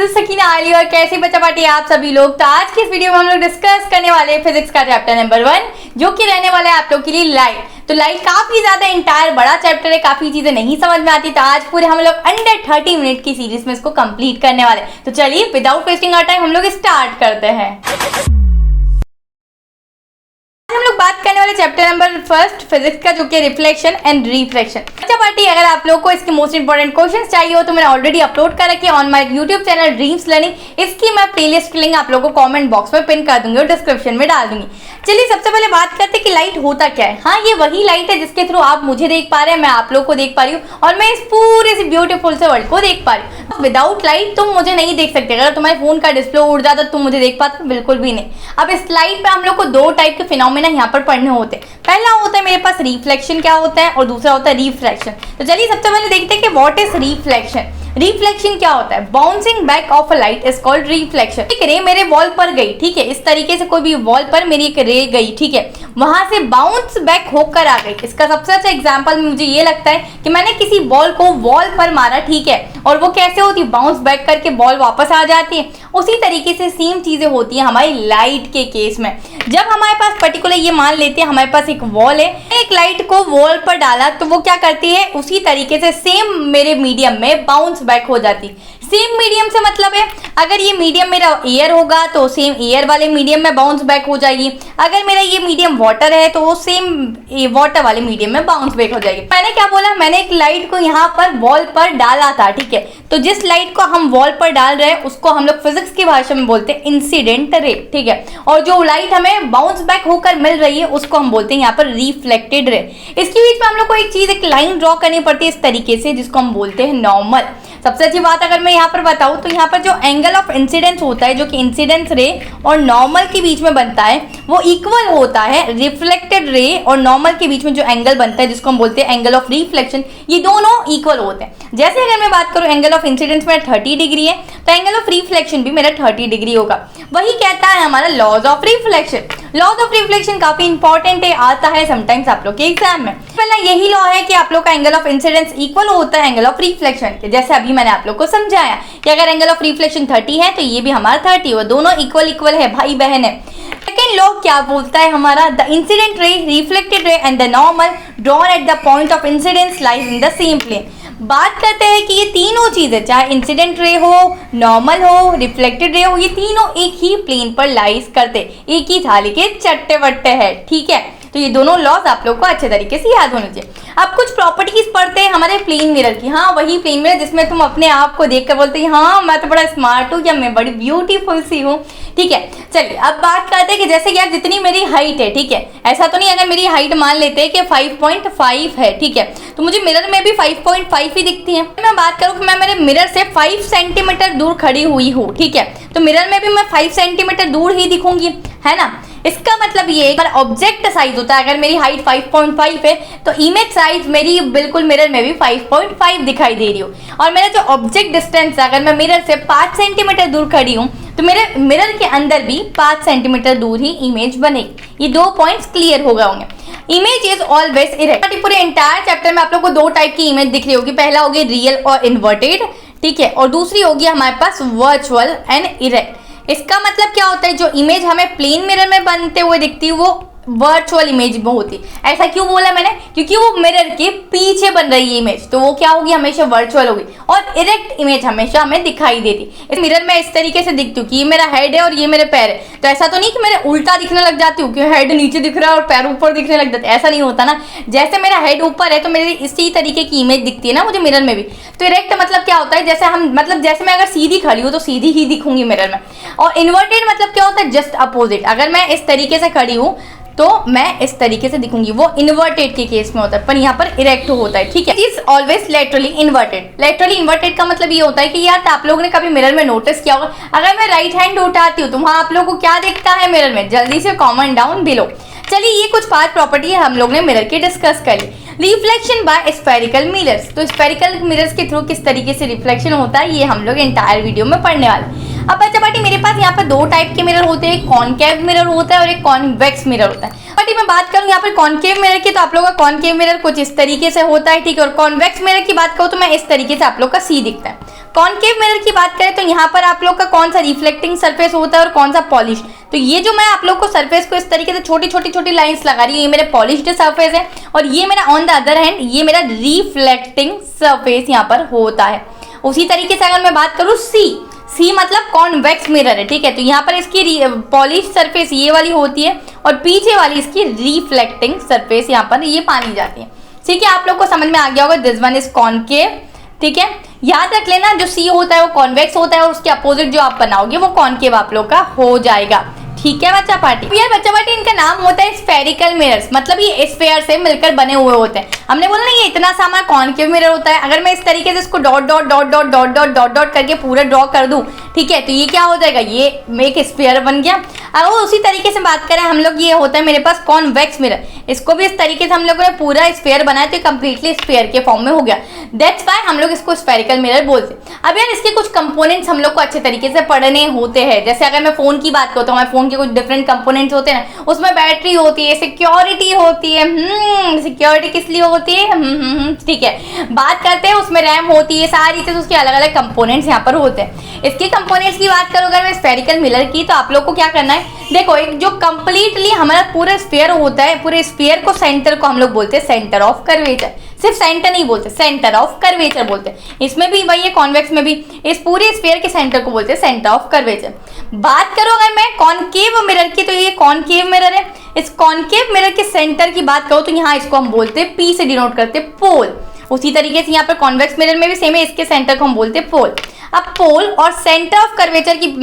This is Sakina आली और कैसे बच्चा पार्टी आप सभी लोग। तो आज की इस वीडियो में हम लोग डिस्कस करने वाले हैं फिजिक्स का चैप्टर नंबर 1 जो कि रहने वाला है आप लोग के लिए लाइट। तो लाइट काफी ज्यादा इंटायर बड़ा चैप्टर है, काफी चीजें नहीं समझ में आती, तो आज पूरे हम लोग अंडर 30 मिनट की सीरीज में इसको कंप्लीट करने वाले। तो चलिए विदाउट वेस्टिंग आवर टाइम हम लोग स्टार्ट करते हैं। हम लोग बात करने वाले चैप्टर नंबर फर्स्ट फिजिक्स का जो कि रिफ्लेक्शन एंड रिफ्रैक्शन। अच्छा पार्टी, अगर आप लोग को इसके मोस्ट इंपोर्टेंट क्वेश्चंस चाहिए हो तो मैंने ऑलरेडी अपलोड कर रखी है on my YouTube channel dreams learning. इसकी मैं प्लेलिस्ट की लिंक आप लोगों को कमेंट बॉक्स में पिन कर दूंगी और डिस्क्रिप्शन में डाल दूंगी। चलिए सबसे पहले बात करते हैं कि लाइट होता क्या है। हाँ, ये वही लाइट है जिसके थ्रू आप मुझे देख पा रहे हैं, मैं आप लोग को देख पा रही हूँ और मैं इस पूरे से ब्यूटीफुल से वर्ल्ड को देख पा रही हूँ। विदाउट लाइट तुम मुझे नहीं देख सकते। अगर तुम्हारे फोन का डिस्प्ले उड़ जाता तो तुम मुझे देख पाते? बिल्कुल भी नहीं। अब इस लाइट पे हम लोग को दो टाइप के फिनोमेना यहाँ पर पढ़ने होते हैं। पहला होता है मेरे पास रिफ्लेक्शन क्या होता है और दूसरा होता है रिफ्रैक्शन। तो चलिए सबसे पहले देखते हैं कि व्हाट इज रिफ्लेक्शन। रिफ्लेक्शन क्या होता है? Bouncing back of a light is called reflection. एक रे मेरे वॉल पर गई, ठीक है, इस तरीके से कोई भी वॉल पर मेरी एक रे गई, ठीक है, वहां से बाउंस बैक होकर आ गई। इसका सबसे अच्छा एग्जांपल मुझे ये लगता है कि मैंने किसी बॉल को वॉल पर मारा, ठीक है, और वो कैसे होती है? बाउंस बैक करके बॉल वापस आ जाती है। उसी तरीके से सेम चीजें होती है हमारी लाइट के केस में। जब हमारे पास पर्टिकुलर ये मान लेते हैं हमारे पास एक वॉल है, एक लाइट को वॉल पर डाला तो वो क्या करती है? उसी तरीके से सेम मेरे मीडियम में बाउंस बैक हो जाती। सेम मीडियम से मतलब है अगर ये मीडियम मेरा एयर होगा तो सेम एयर वाले मीडियम में बाउंस बैक हो जाएगी। अगर मेरा ये मीडियम वाटर है तो वो सेम वाटर वाले मीडियम में बाउंस बैक हो जाएगी। मैंने क्या बोला? मैंने एक लाइट को यहाँ पर वॉल पर डाला था, ठीक है, तो जिस लाइट को हम वॉल पर डाल रहे हैं उसको हम लोग फिजिक्स की भाषा में बोलते हैं इंसिडेंट रे, ठीक है, और जो लाइट हमें बाउंस बैक होकर मिल रही है उसको हम बोलते हैं यहाँ पर रिफ्लेक्टेड रे। इसके बीच में हम लोग को एक चीज, एक लाइन ड्रॉ करनी पड़ती है इस तरीके से, जिसको हम बोलते हैं नॉर्मल। सबसे अच्छी बात अगर मैं यहाँ पर बताऊँ तो यहाँ पर जो एंगल ऑफ इंसिडेंस होता है, जो कि इंसिडेंस रे और नॉर्मल के बीच में बनता है, वो इक्वल होता है रिफ्लेक्टेड रे और नॉर्मल के बीच में जो एंगल बनता है जिसको हम बोलते हैं एंगल ऑफ रिफ्लेक्शन, ये दोनों इक्वल होते हैं। जैसे अगर मैं बात करूँ एंगल ऑफ इंसिडेंस मेरा 30 डिग्री है तो एंगल ऑफ रिफ्लेक्शन भी मेरा 30 डिग्री होगा। वही कहता है हमारा laws of reflection. Laws of reflection काफी इंपॉर्टेंट है, आता है समटाइम्स आप लोग के एग्जाम में। पहला यही लॉ है कि आप लोग का एंगल ऑफ इंसिडेंस इक्वल होता है एंगल ऑफ रिफ्लेक्शन के। जैसे अभी मैंने आप लोग को समझाया कि अगर एंगल ऑफ रिफ्लेक्शन 30 है तो ये भी हमारा 30, वो दोनों इक्वल इक्वल है, भाई बहन है। सेकेंड लॉ क्या बोलता है हमारा? The incident ray, reflected ray and the normal drawn at the point of incidence lies in the same plane. बात करते हैं कि ये तीनों चीजें, चाहे इंसिडेंट रे हो, नॉर्मल हो, रिफ्लेक्टेड रे हो, ये तीनों एक ही प्लेन पर लाइज करते, एक ही थाली के चट्टे बट्टे हैं, ठीक है। तो ये दोनों लॉज आप लोग को अच्छे तरीके से याद होने चाहिए। अब कुछ प्रॉपर्टीज पढ़ते हैं हमारे प्लेन मिरर की। हाँ, वही प्लेन मिरर जिसमें तुम अपने आप को देखकर बोलते हैं हाँ मैं तो बड़ा स्मार्ट हूँ या मैं बड़ी ब्यूटीफुल सी हूँ, ठीक है। चलिए अब बात करते हैं कि जैसे कि यार जितनी मेरी हाइट है, ठीक है, ऐसा तो नहीं अगर मेरी हाइट मान लेते हैं कि 5.5 है, ठीक है, तो मुझे मिरर में भी 5.5 ही दिखती है। मैं बात करूँ कि मैं मेरे मिरर से 5 सेंटीमीटर दूर खड़ी हुई हूँ, ठीक है, तो मिरर में भी मैं 5 सेंटीमीटर दूर ही दिखूंगी, है ना। इसका मतलब ये है ऑब्जेक्ट साइज होता है, अगर मेरी हाइट 5.5 है तो इमेज साइज मेरी बिल्कुल मिरर में भी 5.5 दिखाई दे रही हो। और मेरा जो ऑब्जेक्ट डिस्टेंस है, अगर मैं मिरर से 5 सेंटीमीटर दूर खड़ी हूँ तो मेरे मिरर के अंदर भी 5 सेंटीमीटर दूर ही इमेज बनेगी। ये दो पॉइंट्स क्लियर हो गए होंगे। Image is always erect. पूरे एंटायर चैप्टर में आप लोग को दो टाइप की इमेज दिख रही होगी। पहला होगी रियल और इन्वर्टेड, ठीक है, और दूसरी होगी हमारे पास वर्चुअल एंड इरेक्ट। इसका मतलब क्या होता है? जो इमेज हमें प्लेन मिरर में बनते हुए दिखती है वो वर्चुअल इमेज में होती। ऐसा क्यों बोला मैंने? क्योंकि वो मिरर के पीछे बन रही है इमेज, तो वो क्या होगी? हमेशा वर्चुअल होगी। और इरेक्ट इमेज हमेशा हमें दिखाई देती। इस मिरर में इस तरीके से दिखती हूँ कि ये मेरा हेड है और ये मेरे पैर है, तो ऐसा तो नहीं कि मेरे उल्टा दिखने लग जाती हूँ कि हेड नीचे दिख रहा है और पैर ऊपर दिखने लग जाते, ऐसा नहीं होता ना। जैसे मेरा हेड ऊपर है तो मेरी इसी तरीके की इमेज दिखती है ना मुझे मिरर में भी। तो इरेक्ट मतलब क्या होता है? जैसे हम मतलब जैसे मैं अगर सीधी खड़ी हूँ तो सीधी ही दिखूंगी मिरर में। और इन्वर्टेड मतलब क्या होता है? Just opposite. अगर मैं इस तरीके से खड़ी हूँ तो मैं इस तरीके से दिखूंगी, वो इन्वर्टेड के केस में होता है, पर यहाँ पर इरेक्ट होता है, ठीक है। Is always laterally inverted. Laterally inverted का मतलब ये होता है कि यार आप लोगों ने कभी मिरर में नोटिस किया होगा, अगर मैं राइट हैंड उठाती हूँ तो वहाँ आप लोगों को क्या दिखता है मिरर में? जल्दी से कमेंट डाउन बिलो। चलिए ये कुछ 5 प्रॉपर्टी हम लोग ने मिरर की डिस्कस कर ली। Reflection by spherical mirrors. तो स्फेरिकल मिरर्स के थ्रू किस तरीके से रिफ्लेक्शन होता है ये हम लोग एंटायर वीडियो में पढ़ने वाले। अब बच्चा पार्टी मेरे पास यहाँ पर दो टाइप के मिरर होते हैं, एक कॉनकेव मिरर होता है और एक कॉन्वेक्स मिरर होता है। पार्टी मैं बात करूँ यहाँ पर कॉनकेव मिरर की तो आप लोगों का कॉनकेव मिरर कुछ इस तरीके से होता है, ठीक है, और कॉन्वेक्स मिरर की बात करूँ तो मैं इस तरीके से आप लोग का सी दिखता है। कॉनकेव मिरर की बात करें तो यहाँ पर आप लोग का कौन सा रिफ्लेक्टिंग सरफेस होता है और कौन सा पॉलिश। तो ये जो मैं आप लोग को सरफेस को इस तरीके से छोटी छोटी छोटी लाइंस लगा रही हूँ, ये मेरे पॉलिश्ड सरफेस है और ये मेरा ऑन द अदर हैंड ये मेरा रिफ्लेक्टिंग सरफेस यहाँ पर होता है। उसी तरीके से अगर मैं बात करूँ सी मतलब कॉन्वेक्स मिरर है, ठीक है। तो यहाँ पर इसकी पॉलिश सरफेस ये वाली होती है और पीछे वाली इसकी रिफ्लेक्टिंग सरफेस यहाँ पर ये पानी जाती है, ठीक है। आप लोग को समझ में आ गया होगा, दिस वन इज कॉनकेव, ठीक है। याद रख लेना जो सी होता है वो कॉन्वेक्स होता है और उसके अपोजिट जो आप बनाओगे वो कॉनकेव आप लोग का हो जाएगा, ठीक है बच्चा पार्टी। यार बच्चा पार्टी इनका नाम होता है स्फेरिकल मिरर्स, मतलब ये स्फेयर से मिलकर बने हुए होते हैं। हमने बोला ना ये इतना सा हमारा कॉनकेव मिरर होता है। अगर मैं इस तरीके से इसको dot dot dot dot dot dot dot dot करके पूरा ड्रॉ कर दूं, ठीक है, तो ये क्या हो जाएगा, ये एक स्फेयर बन गया। अगर उसी तरीके से बात करें हम लोग, ये होता है मेरे पास कॉन्वेक्स मिरर, इसको भी इस तरीके से हम लोगों ने पूरा स्फेयर बनाया तो कंप्लीटली स्फेयर के फॉर्म में हो गया, दैट्स व्हाई हम लोग इसको स्फेरिकल मिरर बोलते हैं। अब यार इसके कुछ कंपोनेंट्स हम लोग को अच्छे तरीके से पढ़ने होते हैं। जैसे अगर मैं फोन की बात करता हूँ, हमारे फोन के कुछ डिफरेंट कंपोनेंट्स होते हैं ना, उसमें बैटरी होती है, सिक्योरिटी होती है, सिक्योरिटी किस लिए होती है, ठीक है। बात करते हैं उसमें रैम होती है, सारी चीज उसके अलग अलग कंपोनेंट्स यहाँ पर होते हैं। इसके कंपोनेंट्स की बात करूँ अगर मैं स्फेरिकल मिरर की, तो आप लोग को क्या करना है, देखो एक जो कंप्लीटली हमारा पूरा स्फीयर होता है, पूरे स्फीयर को सेंटर को हम लोग बोलते हैं सेंटर ऑफ कर्वेचर। सिर्फ सेंटर नहीं बोलते, सेंटर ऑफ कर्वेचर बोलते हैं। इसमें भी वही है, कॉन्वेक्स में भी इस पूरे स्फीयर के सेंटर को बोलते हैं सेंटर ऑफ कर्वेचर। बात करो अगर मैं कॉनकेव मिरर की, तो ये कॉनकेव मिरर है। इस कॉनकेव मिरर के सेंटर की बात करो तो यहाँ इसको हम बोलते हैं पी से डिनोट करते हैं पोल। उसी तरीके से यहाँ पर कॉन्वेक्स मिरर में भी सेम है, इसके सेंटर को हम बोलते हैं पोल। अब पोल और सेंटर ऑफ कर्वेचर की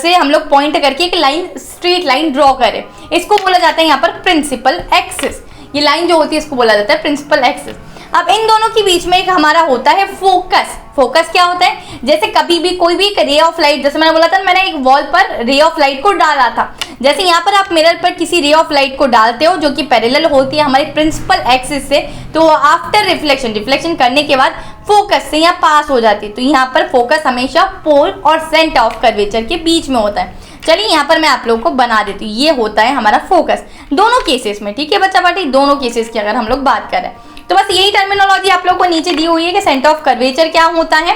से हम लोग पॉइंट करके एक लाइन, स्ट्रेट लाइन ड्रॉ करें, इसको बोला जाता है यहाँ पर प्रिंसिपल एक्सिस। ये लाइन जो होती है इसको बोला जाता है प्रिंसिपल एक्सिस। अब इन दोनों के बीच में एक हमारा होता है फोकस। फोकस क्या होता है, जैसे कभी भी कोई भी रे ऑफ लाइट, जैसे मैंने बोला था मैंने एक वॉल पर रे ऑफ लाइट को डाला था, जैसे यहाँ पर आप मिरर पर किसी रे ऑफ लाइट को डालते हो जो कि पैरेलल होती है हमारी प्रिंसिपल एक्सिस से, तो आफ्टर रिफ्लेक्शन करने के बाद फोकस से यहाँ पास हो जाती है। तो यहाँ पर फोकस हमेशा पोल और सेंटर ऑफ कर्वेचर के बीच में होता है। चलिए यहाँ पर मैं आप लोगों को बना देती हूँ, ये होता है हमारा फोकस दोनों केसेस में, ठीक है बच्चा पार्टी, दोनों केसेस की अगर हम लोग बात करें तो बस यही टर्मिनोलॉजी आप लोगों को नीचे दी हुई है कि सेंटर ऑफ कर्वेचर क्या होता है,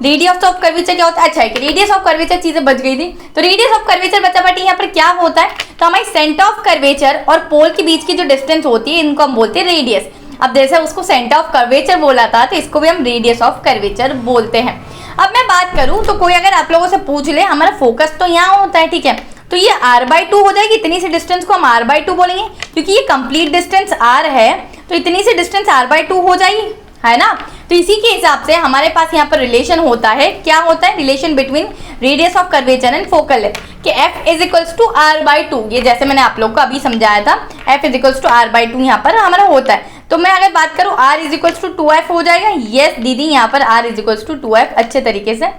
रेडियस ऑफ कर्वेचर क्या होता है। अच्छा है कि रेडियस ऑफ कर्वेचर चीजें बच गई थी, तो रेडियस ऑफ कर्वेचर बच्चा पार्टी यहाँ पर क्या होता है, तो हमारी सेंटर ऑफ कर्वेचर और पोल के बीच की जो डिस्टेंस होती है इनको हम बोलते हैं रेडियस। अब जैसे उसको सेंटर ऑफ कर्वेचर बोला था तो इसको भी हम रेडियस ऑफ कर्वेचर बोलते हैं। अब मैं बात करूं तो कोई अगर आप लोगों से पूछ ले हमारा फोकस तो यहाँ होता है, ठीक है, तो ये r/2 हो जाएगी, इतनी सी डिस्टेंस को हम r/2 बोलेंगे क्योंकि ये कंप्लीट डिस्टेंस r है, तो इतनी सी डिस्टेंस r/2 हो जाएगी, है ना। तो इसी के हिसाब से हमारे पास यहाँ पर रिलेशन होता है, क्या होता है, relation between radius of curvature and focal length कि f = r/2। ये जैसे मैंने आप लोग को अभी समझाया था, f = r/2 यहाँ पर हमारा होता है। तो मैं अगर बात करूँ r = 2f हो जाएगा। यस दीदी, यहाँ पर r = 2f अच्छे तरीके से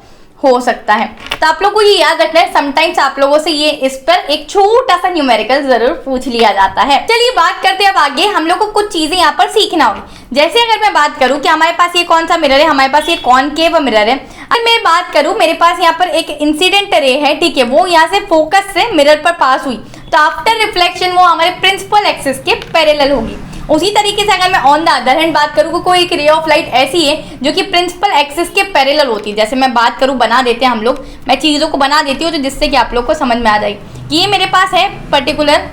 हो सकता है। तो आप लोग को ये याद रखना है, समटाइम्स आप लोगों से ये इस पर एक छोटा सा न्यूमेरिकल जरूर पूछ लिया जाता है। चलिए बात करते हैं अब आगे, हम लोग को कुछ चीजें यहाँ पर सीखना होगी। जैसे अगर मैं बात करूँ कि हमारे पास ये कौन सा मिरर है, हमारे पास ये कॉनकेव मिरर है। अगर मैं बात करूँ मेरे पास यहाँ पर एक इंसिडेंट रे है, ठीक है, वो यहाँ से फोकस से मिरर पर पास हुई, तो आफ्टर रिफ्लेक्शन वो हमारे प्रिंसिपल एक्सिस के पैरेलल होगी। उसी तरीके से अगर मैं ऑन द अदर हैंड बात करूँ कोई एक रे ऑफ लाइट ऐसी है जो कि प्रिंसिपल एक्सिस के पैरेलल होती है, जैसे मैं बात करूँ, बना देते हैं हम लोग, मैं चीज़ों को बना देती हूँ तो जिससे कि आप लोग को समझ में आ जाएगी कि ये मेरे पास है पर्टिकुलर,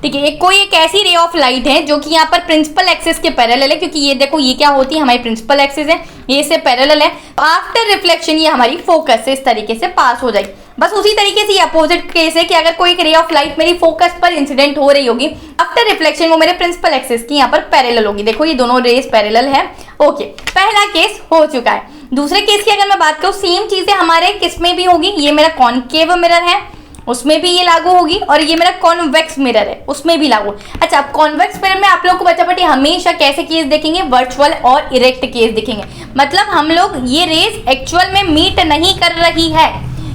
ठीक है, कोई एक ऐसी रे ऑफ लाइट है जो कि यहाँ पर प्रिंसिपल एक्सिस के पैरेलल है, क्योंकि ये देखो ये क्या होती है हमारी प्रिंसिपल एक्सिस है, ये इससे पैरेलल है। तो आफ्टर रिफ्लेक्शन ये हमारी फोकस से इस तरीके से पास हो जाएगी। बस उसी तरीके से ये अपोजिट केस है कि अगर कोई एक रे ऑफ लाइट मेरी फोकस पर इंसिडेंट हो रही होगी, आफ्टर रिफ्लेक्शन वो मेरे प्रिंसिपल एक्सिस की यहाँ पर पैरेलल होगी। देखो ये दोनों रेस पैरेलल है। ओके, पहला केस हो चुका है। दूसरे केस की अगर मैं बात करूँ, सेम चीजें हमारे किस में भी होगी, ये मेरा कॉनकेव मिरर है उसमें भी ये लागू होगी, और ये मेरा कॉन्वेक्स मिरर है उसमें भी लागू। अच्छा, अब कॉन्वेक्स मिरर में आप लोग को बच्चा पार्टी हमेशा कैसे केस देखेंगे, वर्चुअल और इरेक्ट केस दिखेंगे। मतलब हम लोग ये रेस एक्चुअल में मीट नहीं कर रही है,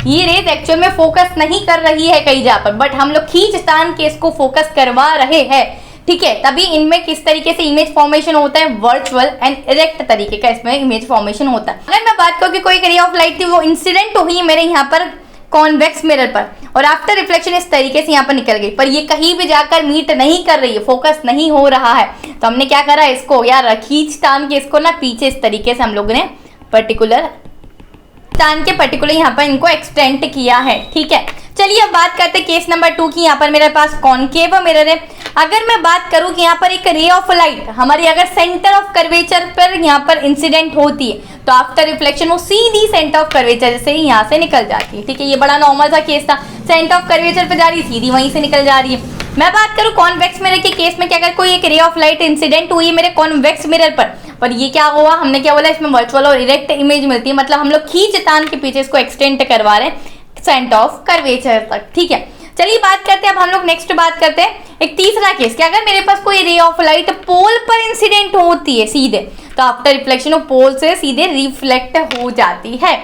ये रेस एक्चुअल में फोकस नहीं कर रही है कहीं जगह पर, बट हम लोग खींचतान के इसको फोकस करवा रहे हैं, ठीक है। तभी इनमें किस तरीके से इमेज फॉर्मेशन होता है, वर्चुअल एंड इरेक्ट तरीके का इसमें इमेज फॉर्मेशन होता है। अगर मैं बात करूँ कि कोई रे ऑफ लाइट थी वो इंसिडेंट हुई मेरे यहाँ पर कॉन्वेक्स मिरर पर, और आफ्टर रिफ्लेक्शन इस तरीके से यहाँ पर निकल गई, पर ये कहीं भी जाकर मीट नहीं कर रही है, फोकस नहीं हो रहा है, तो हमने क्या करा, इसको यार खींचतान के इसको ना पीछे इस तरीके से हम लोगों ने पर्टिकुलर स्थान के पर्टिकुलर यहाँ पर इनको एक्सटेंड किया है। ठीक है, चलिए अब बात करते हैं केस नंबर 2 की। यहाँ पर मेरे पास कॉनकेव मिरर है। अगर मैं बात करूं कि यहाँ पर एक रे ऑफ लाइट हमारी अगर सेंटर ऑफ कर्वेचर पर यहाँ पर इंसिडेंट होती है तो आफ्टर रिफ्लेक्शन वो सीधी सेंटर ऑफ कर्वेचर से ही यहाँ से निकल जाती है। ठीक है, ये बड़ा नॉर्मल सा केस था, सेंटर ऑफ कर्वेचर पे जा रही है, सीधी वहीं से निकल जा रही है। मैं बात करूं कॉन्वेक्स मिरर के केस में कि अगर कोई एक रे ऑफ लाइट इंसिडेंट हुई है मेरे कॉन्वेक्स मिरर पर ये क्या हुआ, हमने क्या बोला, इसमें वर्चुअल और इरेक्ट इमेज मिलती है, मतलब हम लोग खींचतान के पीछे इसको एक्सटेंड करवा रहे हैं सेंटर ऑफ कर्वेचर तक। ठीक है, चलिए बात करते हैं अब हम लोग नेक्स्ट बात करते हैं एक तीसरा केस कि अगर मेरे पास कोई रे ऑफ लाइट पोल पर इंसिडेंट होती है सीधे तो आफ्टर रिफ्लेक्शन वो पोल से सीधे रिफ्लेक्ट हो जाती है।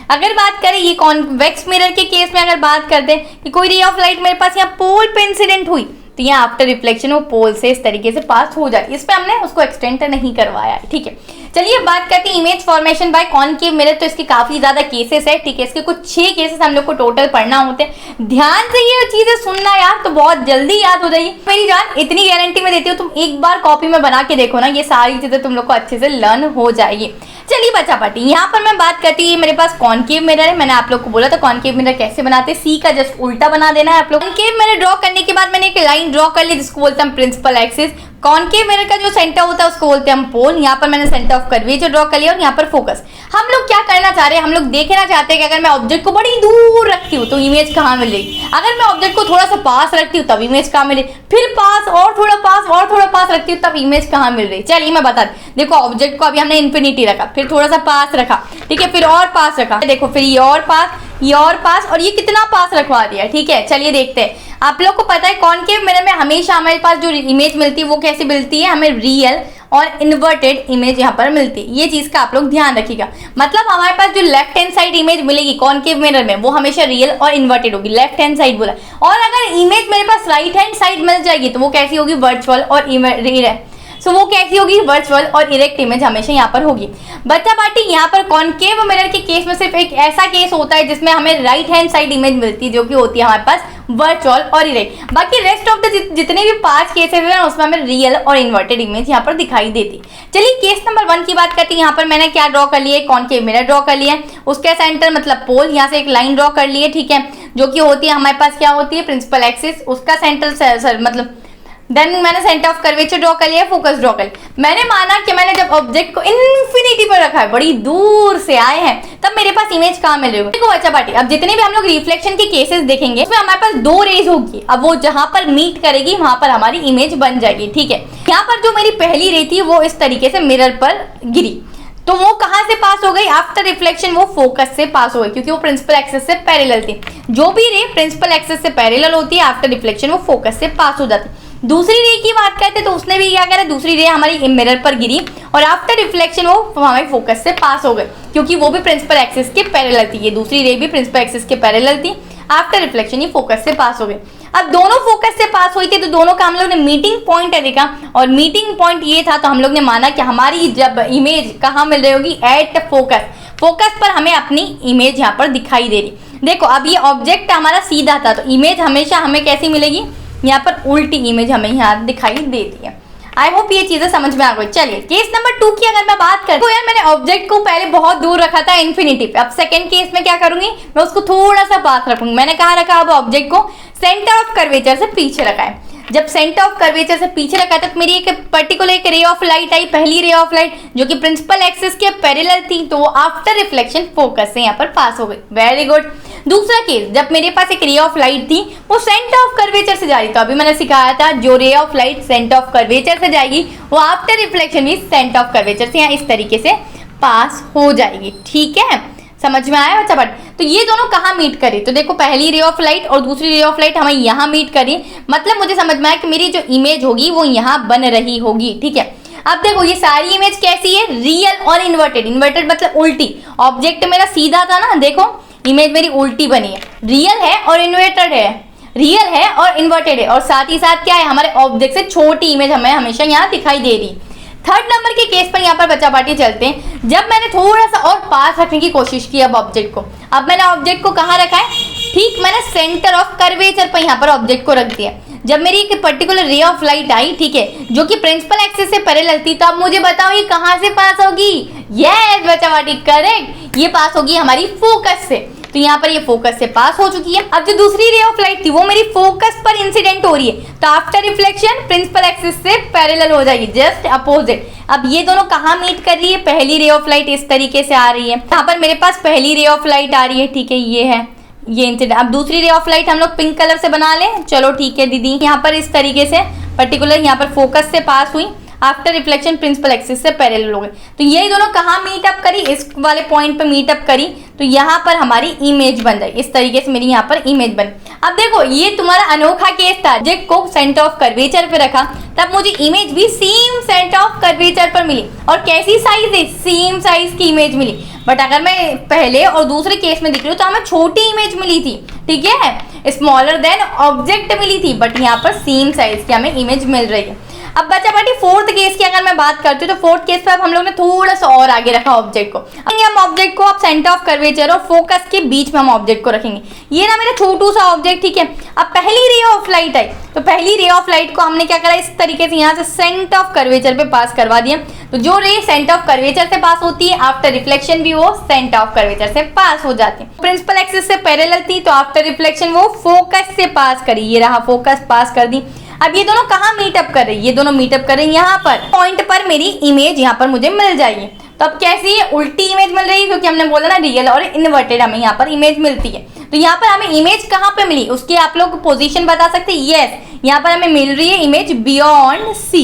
अगर बात करें ये कॉन्वेक्स मिरर के केस में, अगर बात करते हैं कि कोई रे ऑफ लाइट मेरे पास यहाँ पोल पे इंसिडेंट हुई तो यहाँ आफ्टर रिफ्लेक्शन वो पोल से इस तरीके से पास हो जाए, इस पे हमने उसको एक्सटेंड नहीं करवाया है। ठीक है, चलिए बात करते हैं image formation by concave mirror. तो इसके काफी ज्यादा केसेस है। ठीक है, इसके कुछ 6 केसेस हम लोग को टोटल पढ़ना होते हैं। ध्यान से ये चीजें सुनना यार, तो बहुत जल्दी याद हो जाएगी। मेरी जान इतनी गारंटी में देती हूँ, तुम एक बार कॉपी में बना के देखो ना, ये सारी चीजें तुम लोग को अच्छे से लर्न हो जाएगी। चलिए बच्चा पार्टी, यहाँ पर मैं बात करती हूँ मेरे पास कॉनकेव मिरर है। मैंने आप लोग को बोला था कॉनकेव मिरर कैसे बनाते हैं, सी का जस्ट उल्टा बना देना है आप लोग। कॉनकेव मिरर ड्रॉ करने के बाद मैंने एक लाइन ड्रॉ कर ली जिसको बोलते हैं प्रिंसिपल एक्सिस। कॉनकेव मिरर का जो सेंटर होता है उसको बोलते हैं हम पोल। यहाँ पर मैंने सेंटर ऑफ कर्वेचर ड्रॉ कर लिया और यहाँ पर फोकस। हम लोग क्या करना चाह रहे हैं, हम लोग देखना चाहते हैं कि अगर मैं ऑब्जेक्ट को बड़ी दूर रखती हूँ तो इमेज कहाँ मिल रही, अगर मैं ऑब्जेक्ट को थोड़ा सा पास रखती हूँ तब इमेज कहाँ मिल रही, फिर पास और थोड़ा पास रखती हूँ तब इमेज कहाँ मिल रही। चलिए मैं बता दूं, देखो ऑब्जेक्ट को अभी हमने इन्फिनिटी रखा, फिर थोड़ा सा पास रखा, ठीक है, फिर और पास रखा, देखो फिर ये और पास और ये कितना पास रखवा दिया। ठीक है, चलिए देखते हैं। आप लोग को पता है कॉनकेव मिरर में हमेशा हमारे पास जो इमेज मिलती है वो कैसी मिलती है, हमें रियल और इन्वर्टेड इमेज यहाँ पर मिलती है। ये चीज का आप लोग ध्यान रखिएगा। मतलब हमारे पास जो लेफ्ट हैंड साइड इमेज मिलेगी कॉनकेव मिरर में वो हमेशा रियल और इन्वर्टेड होगी, लेफ्ट हैंड साइड बोला। और अगर इमेज मेरे पास राइट हैंड साइड मिल जाएगी तो वो कैसी होगी, वर्चुअल और सो वो कैसी होगी, वर्चुअल और इरेक्ट इमेज हमेशा यहाँ पर होगी। बच्चा पार्टी, यहाँ पर कॉनकेव मिरर के केस में सिर्फ एक ऐसा केस होता है जिसमें हमें राइट हैंड साइड इमेज मिलती है जो कि होती है हमारे पास वर्चुअल और इरेक्ट। बाकी रेस्ट ऑफ द जितने भी 5 केसेस हैं उसमें हमें रियल और इन्वर्टेड इमेज यहाँ पर दिखाई देती। चलिए केस नंबर 1 की बात करते हैं। यहाँ पर मैंने क्या ड्रॉ कर लिया है, कॉनकेव मिरर ड्रॉ कर लिया है, उसके सेंटर मतलब पोल, यहाँ से एक लाइन ड्रॉ कर ली है। ठीक है, जो कि होती है हमारे पास क्या होती है, प्रिंसिपल एक्सिस, उसका सेंटर मतलब देन मैंने सेंटर ऑफ कर्वेचर ड्रॉ कर लिया, फोकस ड्रॉ कर लिया। मैंने माना कि मैंने जब ऑब्जेक्ट को इन्फिनिटी पर रखा है, बड़ी दूर से आए हैं, तब मेरे पास इमेज कहाँ मिल रही होगी। देखो बच्चा पार्टी, अब जितने भी हम लोग रिफ्लेक्शन के केसेस देखेंगे उसमें हमारे पास 2 रेज होगी। अब वो जहां पर मीट करेगी वहां पर हमारी इमेज बन जाएगी। ठीक है, यहाँ पर जो मेरी पहली रे थी वो इस तरीके से मिरर पर गिरी, तो वो कहां से पास हो गई, आफ्टर रिफ्लेक्शन वो फोकस से पास हो गई, क्योंकि वो प्रिंसिपल एक्सिस से पैरेलल थी। जो भी रे प्रिंसिपल एक्सिस से पैरेलल होती है आफ्टर रिफ्लेक्शन वो फोकस से पास हो जाती है। दूसरी रे की बात करते तो उसने भी क्या करा, दूसरी रे हमारी मिरर पर गिरी और आफ्टर रिफ्लेक्शन वो हमारे फोकस से पास हो गए, क्योंकि वो भी प्रिंसिपल एक्सिस के पैरेलल थी। ये दूसरी रे भी प्रिंसिपल एक्सिस के पैरेलल थी, आफ्टर रिफ्लेक्शन ये फोकस से पास हो गए। अब दोनों फोकस से पास हुई थी तो दोनों का हम लोग ने मीटिंग पॉइंट देखा और मीटिंग पॉइंट ये था, तो हम लोग ने माना कि हमारी जब इमेज कहाँ मिल रही होगी, एट फोकस पर हमें अपनी इमेज यहाँ पर दिखाई दे रही। देखो अब ये ऑब्जेक्ट हमारा सीधा था तो इमेज हमेशा हमें कैसी मिलेगी, यहाँ पर उल्टी इमेज हमें यहाँ दिखाई देती है। आई होप ये चीजें समझ में आ गई। चलिए केस नंबर 2 की अगर मैं बात करूं तो यार मैंने ऑब्जेक्ट को पहले बहुत दूर रखा था इन्फिनिटी पे। अब सेकंड केस में क्या करूंगी, मैं उसको थोड़ा सा पास रखूंगी। मैंने कहा रखा, अब ऑब्जेक्ट को सेंटर ऑफ कर्वेचर से पीछे रखा है। जब सेंटर ऑफ कर्वेचर से पीछे रखा तब मेरी एक पर्टिकुलर एक रे ऑफ लाइट आई, पहली रे ऑफ लाइट जो कि प्रिंसिपल एक्सिस के पैरेलल थी, तो वो आफ्टर रिफ्लेक्शन फोकस से यहाँ पर पास हो गई। Very good. दूसरा केस, जब मेरे पास एक रे ऑफ लाइट थी वो सेंटर ऑफ कर्वेचर से जा रही, तो अभी मैंने सिखाया था जो रे of light centre of curvature से जाएगी वो आफ्टर रिफ्लेक्शन भी सेंटर ऑफ कर्वेचर से यहाँ इस तरीके से पास हो जाएगी। ठीक है, समझ में आया बच्चा? बट तो ये दोनों कहाँ मीट करी, तो देखो पहली रे ऑफ लाइट और दूसरी रे ऑफ लाइट हमें यहाँ मीट करी, मतलब मुझे समझ में आया कि मेरी जो इमेज होगी वो यहाँ बन रही होगी। ठीक है, अब देखो ये सारी इमेज कैसी है, रियल और इन्वर्टेड मतलब उल्टी। ऑब्जेक्ट मेरा सीधा था ना, देखो इमेज मेरी उल्टी बनी है, रियल है और इन्वर्टेड है, रियल है और इन्वर्टेड है, और साथ ही साथ क्या है, हमारे ऑब्जेक्ट से छोटी इमेज हमें हमेशा यहाँ दिखाई दे रही। थर्ड नंबर के केस पर यहाँ पर बच्चा पार्टी चलते हैं। जब मैंने थोड़ा सा और पास रखने की कोशिश की अब ऑब्जेक्ट को, अब मैंने ऑब्जेक्ट को कहाँ रखा है, ठीक मैंने सेंटर ऑफ कर्वेचर पर यहाँ पर ऑब्जेक्ट को रख दिया। जब मेरी एक पर्टिकुलर रे ऑफ लाइट आई, ठीक है, जो कि प्रिंसिपल एक्सिस से पैरेलल थी, तो अब मुझे बताओ ये कहाँ से पास होगी? यस बच्चा पार्टी, करेक्ट, ये पास होगी हमारी फोकस से। तो यहाँ पर ये फोकस से पास हो चुकी है। अब जो दूसरी रे ऑफ लाइट थी वो मेरी फोकस पर इंसिडेंट हो रही है, तो आफ्टर रिफ्लेक्शन प्रिंसिपल एक्सिस से पैरेलल हो जाएगी, जस्ट अपोजिट। अब ये दोनों कहाँ मीट कर रही है? पहली रे ऑफ लाइट इस तरीके से आ रही है, यहाँ पर मेरे पास पहली रे ऑफ लाइट आ रही है, ठीक है, ये है ये इंसिडेंट। अब दूसरी रे ऑफ लाइट हम लोग पिंक कलर से बना लें, चलो ठीक है दीदी। यहाँ पर इस तरीके से पर्टिकुलर यहाँ पर फोकस से पास हुई, आफ्टर रिफ्लेक्शन प्रिंसिपल एक्सिस से पैरेलल हो गए। तो यही दोनों कहाँ मीटअप करी? इस वाले पॉइंट पे मीटअप करी, तो यहाँ पर हमारी इमेज बन जाए, इस तरीके से मेरी यहाँ पर इमेज बन। अब देखो ये तुम्हारा अनोखा केस था, ऑब्जेक्ट को सेंटर ऑफ कर्वेचर पे रखा, तब मुझे इमेज भी सेम सेंटर ऑफ कर्वेचर पर मिली, और कैसी साइज है? सेम साइज की इमेज मिली। बट अगर मैं पहले और दूसरे केस में दिख रही हूँ तो हमें छोटी इमेज मिली थी, ठीक है, स्मॉलर देन ऑब्जेक्ट मिली थी, बट यहाँ पर सेम साइज की हमें इमेज मिल रही है। अब बच्चा पार्टी फोर्थ केस की अगर मैं बात करती हूँ, तो फोर्थ केस पे अब हम लोग ने थोड़ा सा और आगे रखा ऑब्जेक्ट को। हम ऑब्जेक्ट को अब सेंटर ऑफ कर्वेचर और फोकस के बीच में हम ऑब्जेक्ट को रखेंगे। ये ना मेरा छोटू सा ऑब्जेक्ट, ठीक है। अब पहली रे ऑफ लाइट आई, तो पहली रे ऑफ लाइट को हमने क्या करा? इस तरीके से यहाँ से सेंटर ऑफ कर्वेचर पे पास करवा दिया। तो जो रे सेंटर ऑफ कर्वेचर से पास होती है, आफ्टर रिफ्लेक्शन भी वो सेंटर ऑफ कर्वेचर से पास हो जाती है। प्रिंसिपल एक्सिस से पैरेलल थी, तो आफ्टर रिफ्लेक्शन वो फोकस से पास करी, ये रहा फोकस पास कर दी। अब ये दोनों कहाँ मीटअप कर रही है? ये दोनों मीटअप कर रही है यहाँ पर पॉइंट पर, मेरी इमेज यहाँ पर मुझे मिल जाएगी। तो अब कैसी है? उल्टी इमेज मिल रही है, क्योंकि हमने बोला ना रियल और इन्वर्टेड हमें यहाँ पर इमेज मिलती है। तो यहाँ पर हमें इमेज कहाँ पे मिली, उसकी आप लोग पोजीशन बता सकते हैं? यस, यहाँ पर हमें मिल रही है इमेज बियॉन्ड सी।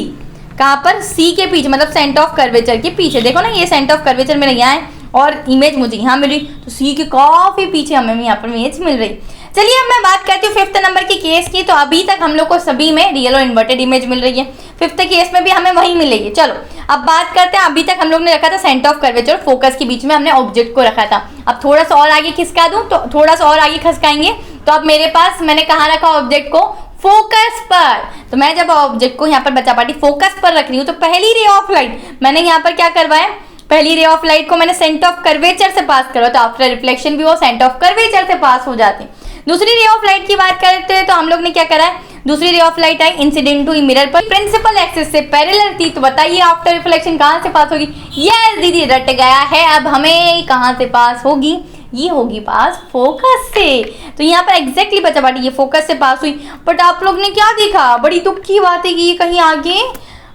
कहाँ पर? सी के पीछे, मतलब सेंटर ऑफ कर्वेचर के पीछे। देखो ना, ये सेंटर ऑफ कर्वेचर मेरा यहाँ है और इमेज मुझे यहाँ मिल रही, तो सी के काफी पीछे हमें यहाँ पर इमेज मिल रही। चलिए अब मैं बात करती हूँ फिफ्थ नंबर की केस की। तो अभी तक हम लोग को सभी में रियल और इन्वर्टेड इमेज मिल रही है, फिफ्थ केस में भी हमें वही मिलेगी। चलो अब बात करते हैं, अभी तक हम लोग ने रखा था सेंटर ऑफ कर्वेचर और फोकस के बीच में हमने ऑब्जेक्ट को रखा था। अब थोड़ा सा और आगे खिसका दूं, तो थोड़ा सा और आगे खिसकाएंगे, तो अब मेरे पास मैंने कहाँ रखा ऑब्जेक्ट को? फोकस पर। तो मैं जब ऑब्जेक्ट को यहाँ पर बच्चा पार्टी फोकस पर रख रही हूँ, तो पहली रे ऑफ लाइट मैंने यहाँ पर क्या करवाया? पहली रे ऑफ लाइट को मैंने सेंटर ऑफ कर्वेचर से पास करवा, तो आफ्टर रिफ्लेक्शन भी वो सेंटर ऑफ कर्वेचर से पास हो जाती। दूसरी रे ऑफ लाइट की बात करते हैं, तो हम लोग ने क्या करा है? दूसरी रे ऑफ लाइट आई इंसिडेंट टू मिरर पर, प्रिंसिपल एक्सिस से पैरेलल थी, तो बताइए आफ्टर रिफ्लेक्शन कहाँ से पास होगी? यस दीदी, रट गया है। अब हमें कहाँ से पास होगी? ये होगी पास फोकस से। तो यहाँ पर एग्जैक्टली बच्चा पार्टी ये फोकस से पास हुई, बट आप लोग ने क्या देखा? बड़ी दुख की बात है कि ये कहीं आगे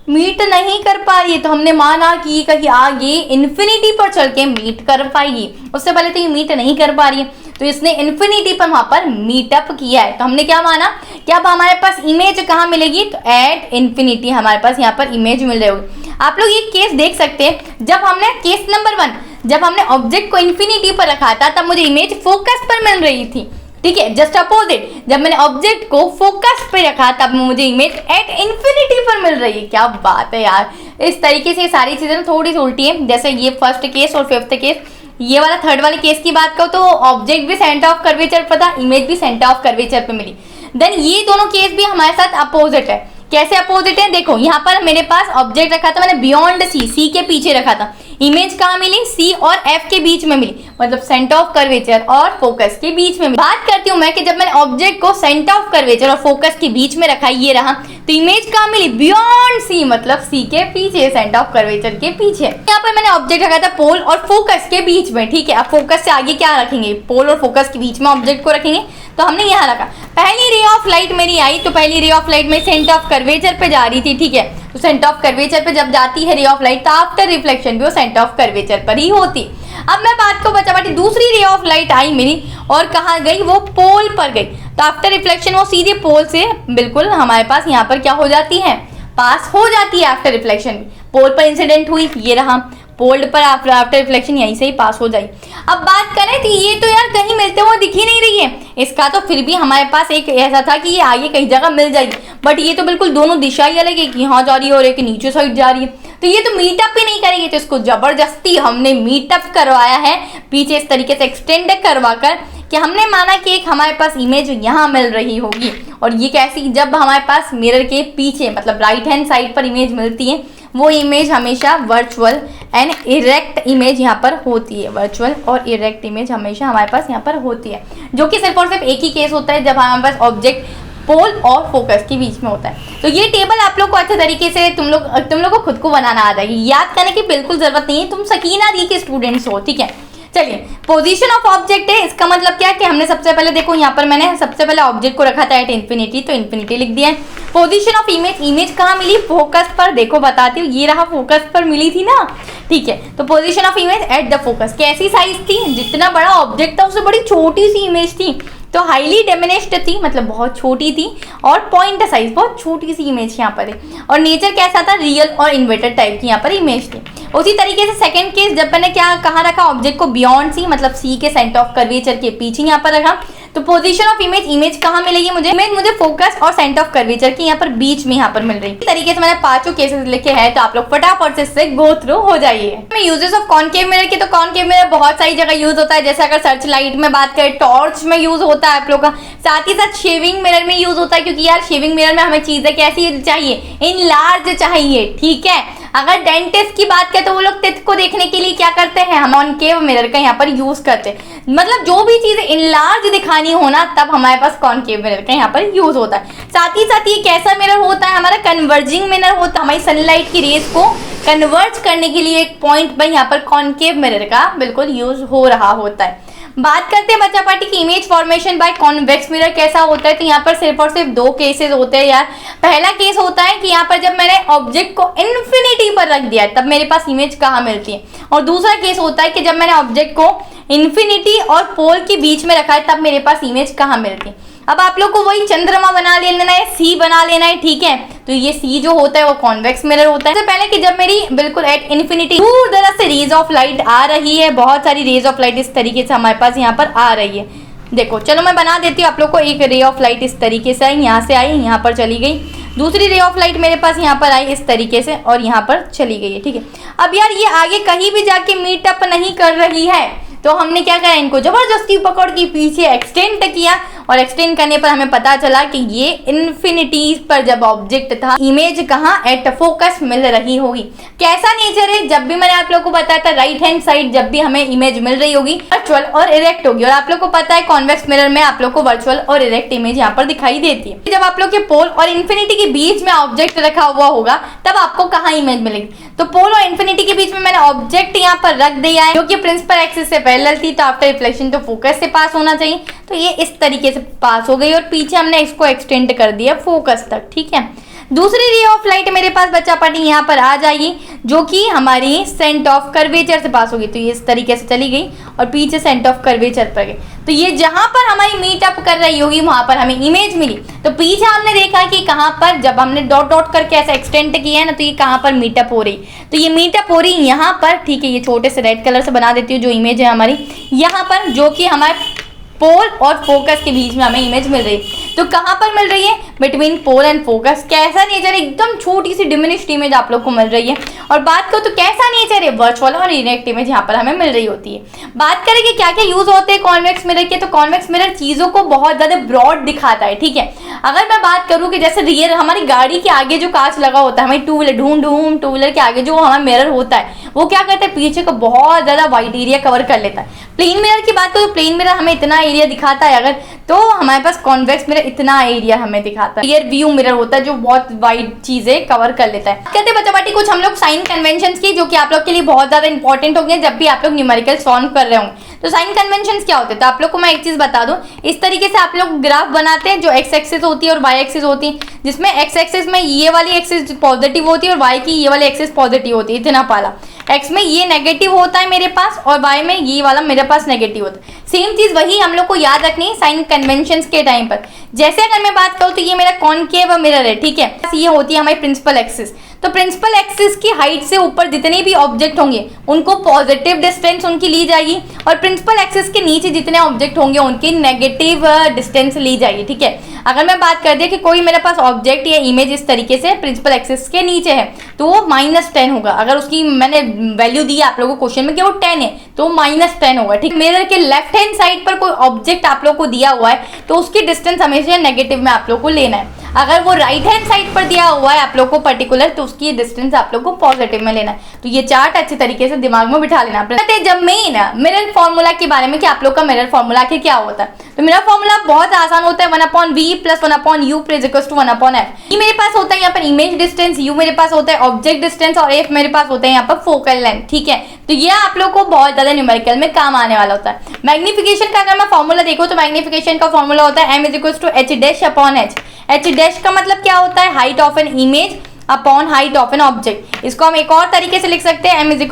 मीट नहीं कर पा रही है। तो हमने माना कि ये कहीं आगे इन्फिनिटी पर चल के मीट कर पाएगी, उससे पहले तो ये मीट नहीं कर पा रही है, तो इसने इन्फिनिटी पर वहां पर मीटअप किया है। तो हमने क्या माना कि अब हमारे पास इमेज कहाँ मिलेगी? तो एट इन्फिनिटी हमारे पास यहाँ पर इमेज मिल रही होगी। आप लोग ये केस देख सकते हैं, जब हमने केस नंबर 1 जब हमने ऑब्जेक्ट को इन्फिनिटी पर रखा था, तब मुझे इमेज फोकस पर मिल रही थी, ठीक है। जस्ट अपोजिट, जब मैंने ऑब्जेक्ट को फोकस पे रखा, तब मुझे इमेज एट इन्फिनिटी पर मिल रही है। क्या बात है यार, इस तरीके से सारी चीजें थोड़ी सी उल्टी है। जैसे ये फर्स्ट केस और फिफ्थ केस, ये वाला थर्ड वाले केस की बात करो तो ऑब्जेक्ट भी सेंटर ऑफ कर्वेचर पर था, इमेज भी सेंटर ऑफ कर्वेचर पे मिली। देन ये दोनों केस भी हमारे साथ अपोजिट है। कैसे अपोजिट है? देखो यहाँ पर मेरे पास ऑब्जेक्ट रखा था मैंने बियॉन्ड सी, सी के पीछे रखा था, इमेज कहाँ मिली? सी और एफ के बीच में मिली, मतलब सेंटर ऑफ कर्वेचर और फोकस के बीच में मिली। बात करती हूँ मैं कि जब मैंने ऑब्जेक्ट को सेंटर ऑफ कर्वेचर और फोकस के बीच में रखा, ये रहा, तो इमेज कहाँ मिली? बियॉन्ड सी, मतलब सी के पीछे, सेंटर ऑफ कर्वेचर के पीछे। यहाँ पर मैंने ऑब्जेक्ट रखा था पोल और फोकस के बीच में, ठीक है। अब फोकस से आगे क्या रखेंगे? पोल और फोकस के बीच में ऑब्जेक्ट को रखेंगे, तो हमने यहाँ रखा। पहली रे ऑफ लाइट मेरी आई, तो पहली रे ऑफ लाइट में सेंटर ऑफ कर्वेचर पे जा रही थी, ठीक है। तो सेंटर ऑफ कर्वेचर पे जब जाती है रे ऑफ लाइट, तो आफ्टर रिफ्लेक्शन भी वो सेंटर ऑफ कर्वेचर पर ही होती। अब मैं बात को बचा बाटी, दूसरी रे ऑफ लाइट आई मेरी और कहाँ गई? वो पोल पर गई, तो आफ्टर रिफ्लेक्शन वो सीधे पोल से बिल्कुल हमारे पास यहाँ पर क्या हो जाती है? पास हो जाती है। आफ्टर रिफ्लेक्शन पोल पर इंसिडेंट हुई, ये रहा, पोल पर आफ्टर रिफ्लेक्शन यहीं से ही पास हो जाए। अब बात करें तो ये तो यार कहीं मिलते हुए दिख ही नहीं रही है, इसका तो फिर भी हमारे पास एक ऐसा था कि ये आगे कहीं जगह मिल जाएगी, बट ये तो बिल्कुल दोनों दिशा ही अलग है, कि यहाँ जा रही है और एक नीचे साइड जा रही है, तो ये तो मीटअप ही नहीं करेगी। तो इसको जबरदस्ती हमने मीटअप करवाया है पीछे इस तरीके से एक्सटेंड करवा कर, कि हमने माना कि एक हमारे पास इमेज यहाँ मिल रही होगी। और ये कैसी? जब हमारे पास मिरर के पीछे मतलब राइट हैंड साइड पर इमेज मिलती है, वो इमेज हमेशा वर्चुअल एंड इरेक्ट इमेज यहाँ पर होती है। वर्चुअल और इरेक्ट इमेज हमेशा हमारे पास यहाँ पर होती है, जो कि सिर्फ और सिर्फ एक ही केस होता है, जब हमारे पास ऑब्जेक्ट पोल और फोकस के बीच में होता है। तो ये टेबल आप लोग को अच्छे तरीके से तुम लोग को खुद को बनाना आ जाएगी, याद करने की बिल्कुल जरूरत नहीं है, तुम सकीना दी के स्टूडेंट्स हो, ठीक है। चलिए, पोजीशन ऑफ ऑब्जेक्ट है, इसका मतलब क्या है कि हमने सबसे पहले देखो यहाँ पर मैंने सबसे पहले ऑब्जेक्ट को रखा था एट इन्फिनिटी, तो इन्फिनिटी लिख दिया है। पोजीशन ऑफ इमेज, इमेज कहाँ मिली? फोकस पर। देखो बताती हूँ, ये रहा फोकस पर मिली थी ना, ठीक है। तो position of image at the focus, कैसी साइज थी? जितना बड़ा ऑब्जेक्ट था उससे बड़ी छोटी सी इमेज थी, तो हाईली डिमिनिश्ड थी, मतलब बहुत छोटी थी, और पॉइंट साइज, बहुत छोटी सी इमेज यहाँ पर है। और नेचर कैसा था? रियल और इन्वर्टेड टाइप की यहाँ पर इमेज थी। उसी तरीके से सेकंड केस, जब मैंने क्या कहाँ रखा? ऑब्जेक्ट को बियॉन्ड सी, मतलब सी के सेंटर ऑफ कर्वेचर के पीछे यहाँ पर रखा। तो पोजीशन ऑफ इमेज, इमेज कहाँ मिलेगी मुझे? इमेज मुझे फोकस और सेंटर ऑफ कर्वेचर की यहाँ पर बीच में यहाँ पर मिल रही है। इस तरीके से मैंने पांचों केसेस लिखे हैं, तो आप लोग फटाफट से इससे गो थ्रू हो जाइए। यूजेस ऑफ कॉनकेव मिरर की, तो कॉनकेव मिरर बहुत सारी जगह यूज होता है, जैसे अगर सर्च लाइट में बात करें, टॉर्च में यूज होता है आप लोग का, साथ ही साथ शेविंग मिरर में यूज होता है, क्योंकि यार शेविंग मिरर में हमें चीजें कैसी चाहिए? इन लार्ज चाहिए, ठीक है। अगर डेंटिस्ट की बात करें तो वो लोग टिथ को देखने के लिए क्या करते हैं? हम कॉनकेव मिरर का यहाँ पर यूज करते हैं, मतलब जो भी चीजें इनलार्ज दिखानी हो ना, तब हमारे पास कॉनकेव मिरर का यहाँ पर यूज होता है। साथ ही साथ ये कैसा मिरर होता है? हमारा कन्वर्जिंग मिरर होता है, हमारी सनलाइट की रेस को कन्वर्ज करने के लिए एक पॉइंट पर यहाँ पर कॉनकेव मिरर का बिल्कुल यूज हो रहा होता है। बात करते हैं बच्चा पार्टी की, image formation by convex mirror कैसा होता है? तो यहाँ पर सिर्फ और सिर्फ दो केसेस होते हैं यार। पहला केस होता है कि यहाँ पर जब मैंने ऑब्जेक्ट को इन्फिनिटी पर रख दिया है, तब मेरे पास इमेज कहाँ मिलती है। और दूसरा केस होता है कि जब मैंने ऑब्जेक्ट को इन्फिनिटी और पोल के बीच में रखा है, तब मेरे पास इमेज कहाँ मिलती है। अब आप लोग को वही चंद्रमा बना लेना है, सी बना लेना है, ठीक है। तो ये सी जो होता है वो कॉन्वेक्स मिरर होता है। सबसे पहले कि जब मेरी बिल्कुल एट इन्फिनिटी दूर दराज से रेज ऑफ लाइट आ रही है, बहुत सारी रेज ऑफ लाइट इस तरीके से हमारे पास यहाँ पर आ रही है। देखो चलो मैं बना देती हूँ आप लोग को। एक रे ऑफ लाइट इस तरीके से आई, यहाँ से आई, यहाँ पर चली गई। दूसरी रे ऑफ लाइट मेरे पास यहाँ पर आई इस तरीके से और यहाँ पर चली गई है, ठीक है। अब यार ये आगे कहीं भी जाके मीटअप नहीं कर रही है, तो हमने क्या करा? इनको जबरदस्ती पकड़ के पीछे एक्सटेंड किया, और एक्सटेंड करने पर हमें पता चला कि ये इन्फिनिटी पर जब ऑब्जेक्ट था, इमेज कहाँ? एट फोकस मिल रही होगी। कैसा नेचर है? जब भी मैंने आप लोग को बताया था, राइट हैंड साइड जब भी हमें इमेज मिल रही होगी, वर्चुअल और इरेक्ट होगी। और आप लोग को पता है कॉन्वेक्स मिरर में आप लोग को वर्चुअल और इरेक्ट इमेज यहाँ पर दिखाई देती है। जब आप लोग के पोल और इन्फिनिटी के बीच में ऑब्जेक्ट रखा हुआ होगा, तब आपको कहाँ इमेज मिलेगी? तो पोल और इन्फिनिटी के बीच में मैंने ऑब्जेक्ट यहाँ पर रख दिया है, जो कि प्रिंसिपल एक्सिस से पैरेलल थी, तो आफ्टर रिफ्लेक्शन तो फोकस से पास होना चाहिए। तो ये इस तरीके से पास हो गई और पीछे हमने इसको एक्सटेंड कर दिया फोकस तक, ठीक है। दूसरी रे ऑफ लाइट मेरे पास बच्चा पार्टी यहाँ पर आ जाएगी, जो कि हमारी सेंटर ऑफ कर्वेचर से पास होगी। तो ये इस तरीके से चली गई और पीछे सेंटर ऑफ कर्वेचर पर गई। तो ये जहां पर हमारी मीटअप कर रही होगी वहां पर हमें इमेज मिली। तो पीछे हमने देखा कि कहां पर, जब हमने डॉट डॉट करके ऐसा एक्सटेंड किया है ना, तो ये कहां पर मीटअप हो रही। तो ये मीटअप हो रही यहाँ पर, ठीक है। ये छोटे से रेड कलर से बना देती हूँ जो इमेज है हमारी यहाँ पर, जो कि हमारे पोल और फोकस के बीच में हमें इमेज मिल रही है। तो कहाँ पर मिल रही है? Between pole and focus. कैसा नेचर? एकदम छोटी सी डिमिनिश्ड इमेज आप लोग को मिल रही है। और बात करो तो कैसा नेचर है? वर्चुअल और इरेक्ट इमेज यहाँ पर हमें मिल रही होती है। बात करें कि क्या क्या यूज होते हैं कॉन्वेक्स मिरर के, तो कॉन्वेक्स मिरर चीजों को बहुत ज्यादा ब्रॉड दिखाता है, ठीक है। अगर मैं बात करूँ कि जैसे रियर हमारी गाड़ी के आगे जो कांच लगा होता है, हमारी टू व्हीलर के आगे जो हमारा मिरर होता है, वो क्या करता है? पीछे को बहुत ज्यादा वाइड एरिया कवर कर लेता है। प्लेन मिरर की बात करो तो प्लेन मिरर हमें इतना एरिया दिखाता है, अगर तो हमारे पास कॉन्वेक्स मिरर इतना एरिया हमें दिखाता है। रियर व्यू मिरर होता है जो बहुत वाइड चीजें कवर कर लेता है। कहते बच्चा पार्टी कुछ हम लोग साइन कन्वेंशंस की, जो कि आप लोग के लिए बहुत ज्यादा इंपॉर्टेंट होंगे जब भी आप लोग न्यूमेरिकल सॉल्व कर रहे होंगे। तो साइन कन्वेंशंस क्या होते हैं? तो आप लोग को मैं एक चीज बता दूं, इस तरीके से आप लोग ग्राफ बनाते हैं, जो एक्स एक्सिस होती है और वाई एक्सिस होती है, जिसमें एक्स एक्सिस में ये वाली एक्सिस पॉजिटिव होती है और वाई की ये वाली एक्सिस पॉजिटिव होती है। इतना पाला एक्स में ये नेगेटिव होता है मेरे पास और वाई में ये वाला मेरे पास नेगेटिव होता है। सेम चीज वही हम लोग को याद रखनी है साइन कन्वेंशंस के टाइम पर। जैसे अगर मैं बात करूँ तो ये मेरा कॉनकेव मिरर है, ठीक है। ये होती है हमारी प्रिंसिपल एक्सिस। तो प्रिंसिपल एक्सिस की हाइट से ऊपर जितने भी ऑब्जेक्ट होंगे उनको पॉजिटिव डिस्टेंस उनकी ली जाएगी, और प्रिंसिपल एक्सिस के नीचे जितने ऑब्जेक्ट होंगे उनकी नेगेटिव डिस्टेंस ली जाएगी, ठीक है। अगर मैं बात कर दिया कि कोई मेरे पास ऑब्जेक्ट या इमेज इस तरीके से प्रिंसिपल एक्सिस के नीचे है, तो वो -10 होगा। अगर उसकी मैंने वैल्यू दी आप लोगों को क्वेश्चन में कि वो 10 है, तो -10 होगा, ठीक है। मिरर के लेफ्ट हैंड साइड पर कोई ऑब्जेक्ट आप लोग को दिया हुआ है, तो उसकी डिस्टेंस हमेशा नेगेटिव में आप लोग को लेना है। अगर वो राइट हैंड साइड पर दिया हुआ है आप लोग को पर्टिकुलर, तो उसकी डिस्टेंस आप लोग को पॉजिटिव में लेना है। तो ये चार्ट अच्छे तरीके से दिमाग में बिठा लेना। जब मेन मिरर फॉर्मूला के बारे में कि आप लोग का मिरर फॉर्मूला आखिर क्या होता है, तो मिरर फॉर्मूला बहुत आसान होता है, 1/v + 1/u = 1/f। ये मेरे पास होता है यहाँ पर इमेज डिस्टेंस, u मेरे पास होता है ऑब्जेक्ट डिस्टेंस और f मेरे पास होता है यहाँ पर फोकल लेंथ। ठीक है, तो ये आप लोग को बहुत ज्यादा न्यूमेरिकल में काम आने वाला होता है। मैग्निफिकेशन का अगर मैं फॉर्मूला देखो तो मैग्निफिकेशन का फॉर्मूला होता है m = h'/h। h' का मतलब क्या होता है, height of an image upon height of an object. इसको हम एक और तरीके से लिख सकते हैं, m =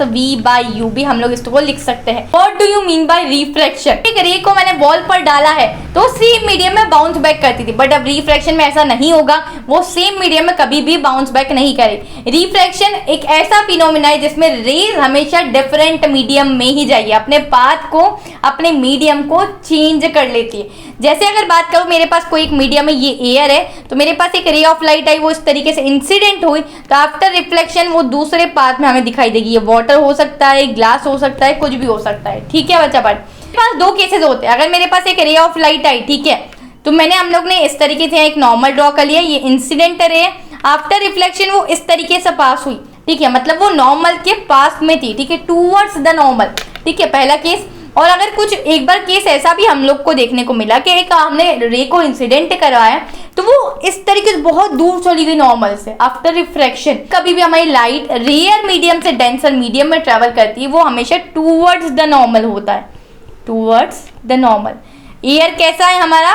-v/u भी हम लोग इसको लिख सकते हैं। What do you mean by refraction? एक रे को मैंने वॉल पर डाला है तो सेम मीडियम में बाउंस बैक करती थी, बट अब रिफ्रैक्शन में ऐसा नहीं होगा, वो सेम मीडियम में कभी भी बाउंस बैक नहीं करे। रिफ्रैक्शन एक ऐसा फिनोमिना है जिसमें रेज हमेशा डिफरेंट मीडियम में ही जाइए, अपने पाथ को, अपने मीडियम को चेंज कर लेती है। जैसे अगर बात करूं मेरे पास कोई एक मीडियम है, ये एयर है, तो मेरे पास एक रे ऑफ लाइट आई, वो इस तरीके से इंसिडेंट हुई, तो आफ्टर रिफ्लेक्शन वो दूसरे पाथ में हमें दिखाई देगी। ये वाटर हो सकता है, ग्लास हो सकता है, कुछ भी हो सकता है। ठीक है बच्चा पार्ट, मेरे पास दो केसेस होते हैं। अगर मेरे पास एक रे ऑफ लाइट आई, ठीक है, तो हम लोग ने इस तरीके से एक नॉर्मल ड्रॉ कर लिया, ये इंसिडेंट रे है, आफ्टर रिफ्लेक्शन वो इस तरीके से पास हुई। ठीक है, मतलब वो नॉर्मल के पास में थी। ठीक है, टूवर्ड्स द नॉर्मल। ठीक है, पहला केस। और अगर कुछ एक बार केस ऐसा भी हम लोग को देखने को मिला कि एक हमने रे को इंसिडेंट करवाया तो वो इस तरीके से बहुत दूर चली गई नॉर्मल से आफ्टर रिफ्रैक्शन। कभी भी हमारी लाइट रेयर मीडियम से डेंसर मीडियम में ट्रेवल करती है, वो हमेशा टूवर्ड्स द नॉर्मल होता है, टूवर्ड्स द नॉर्मल। एयर कैसा है हमारा,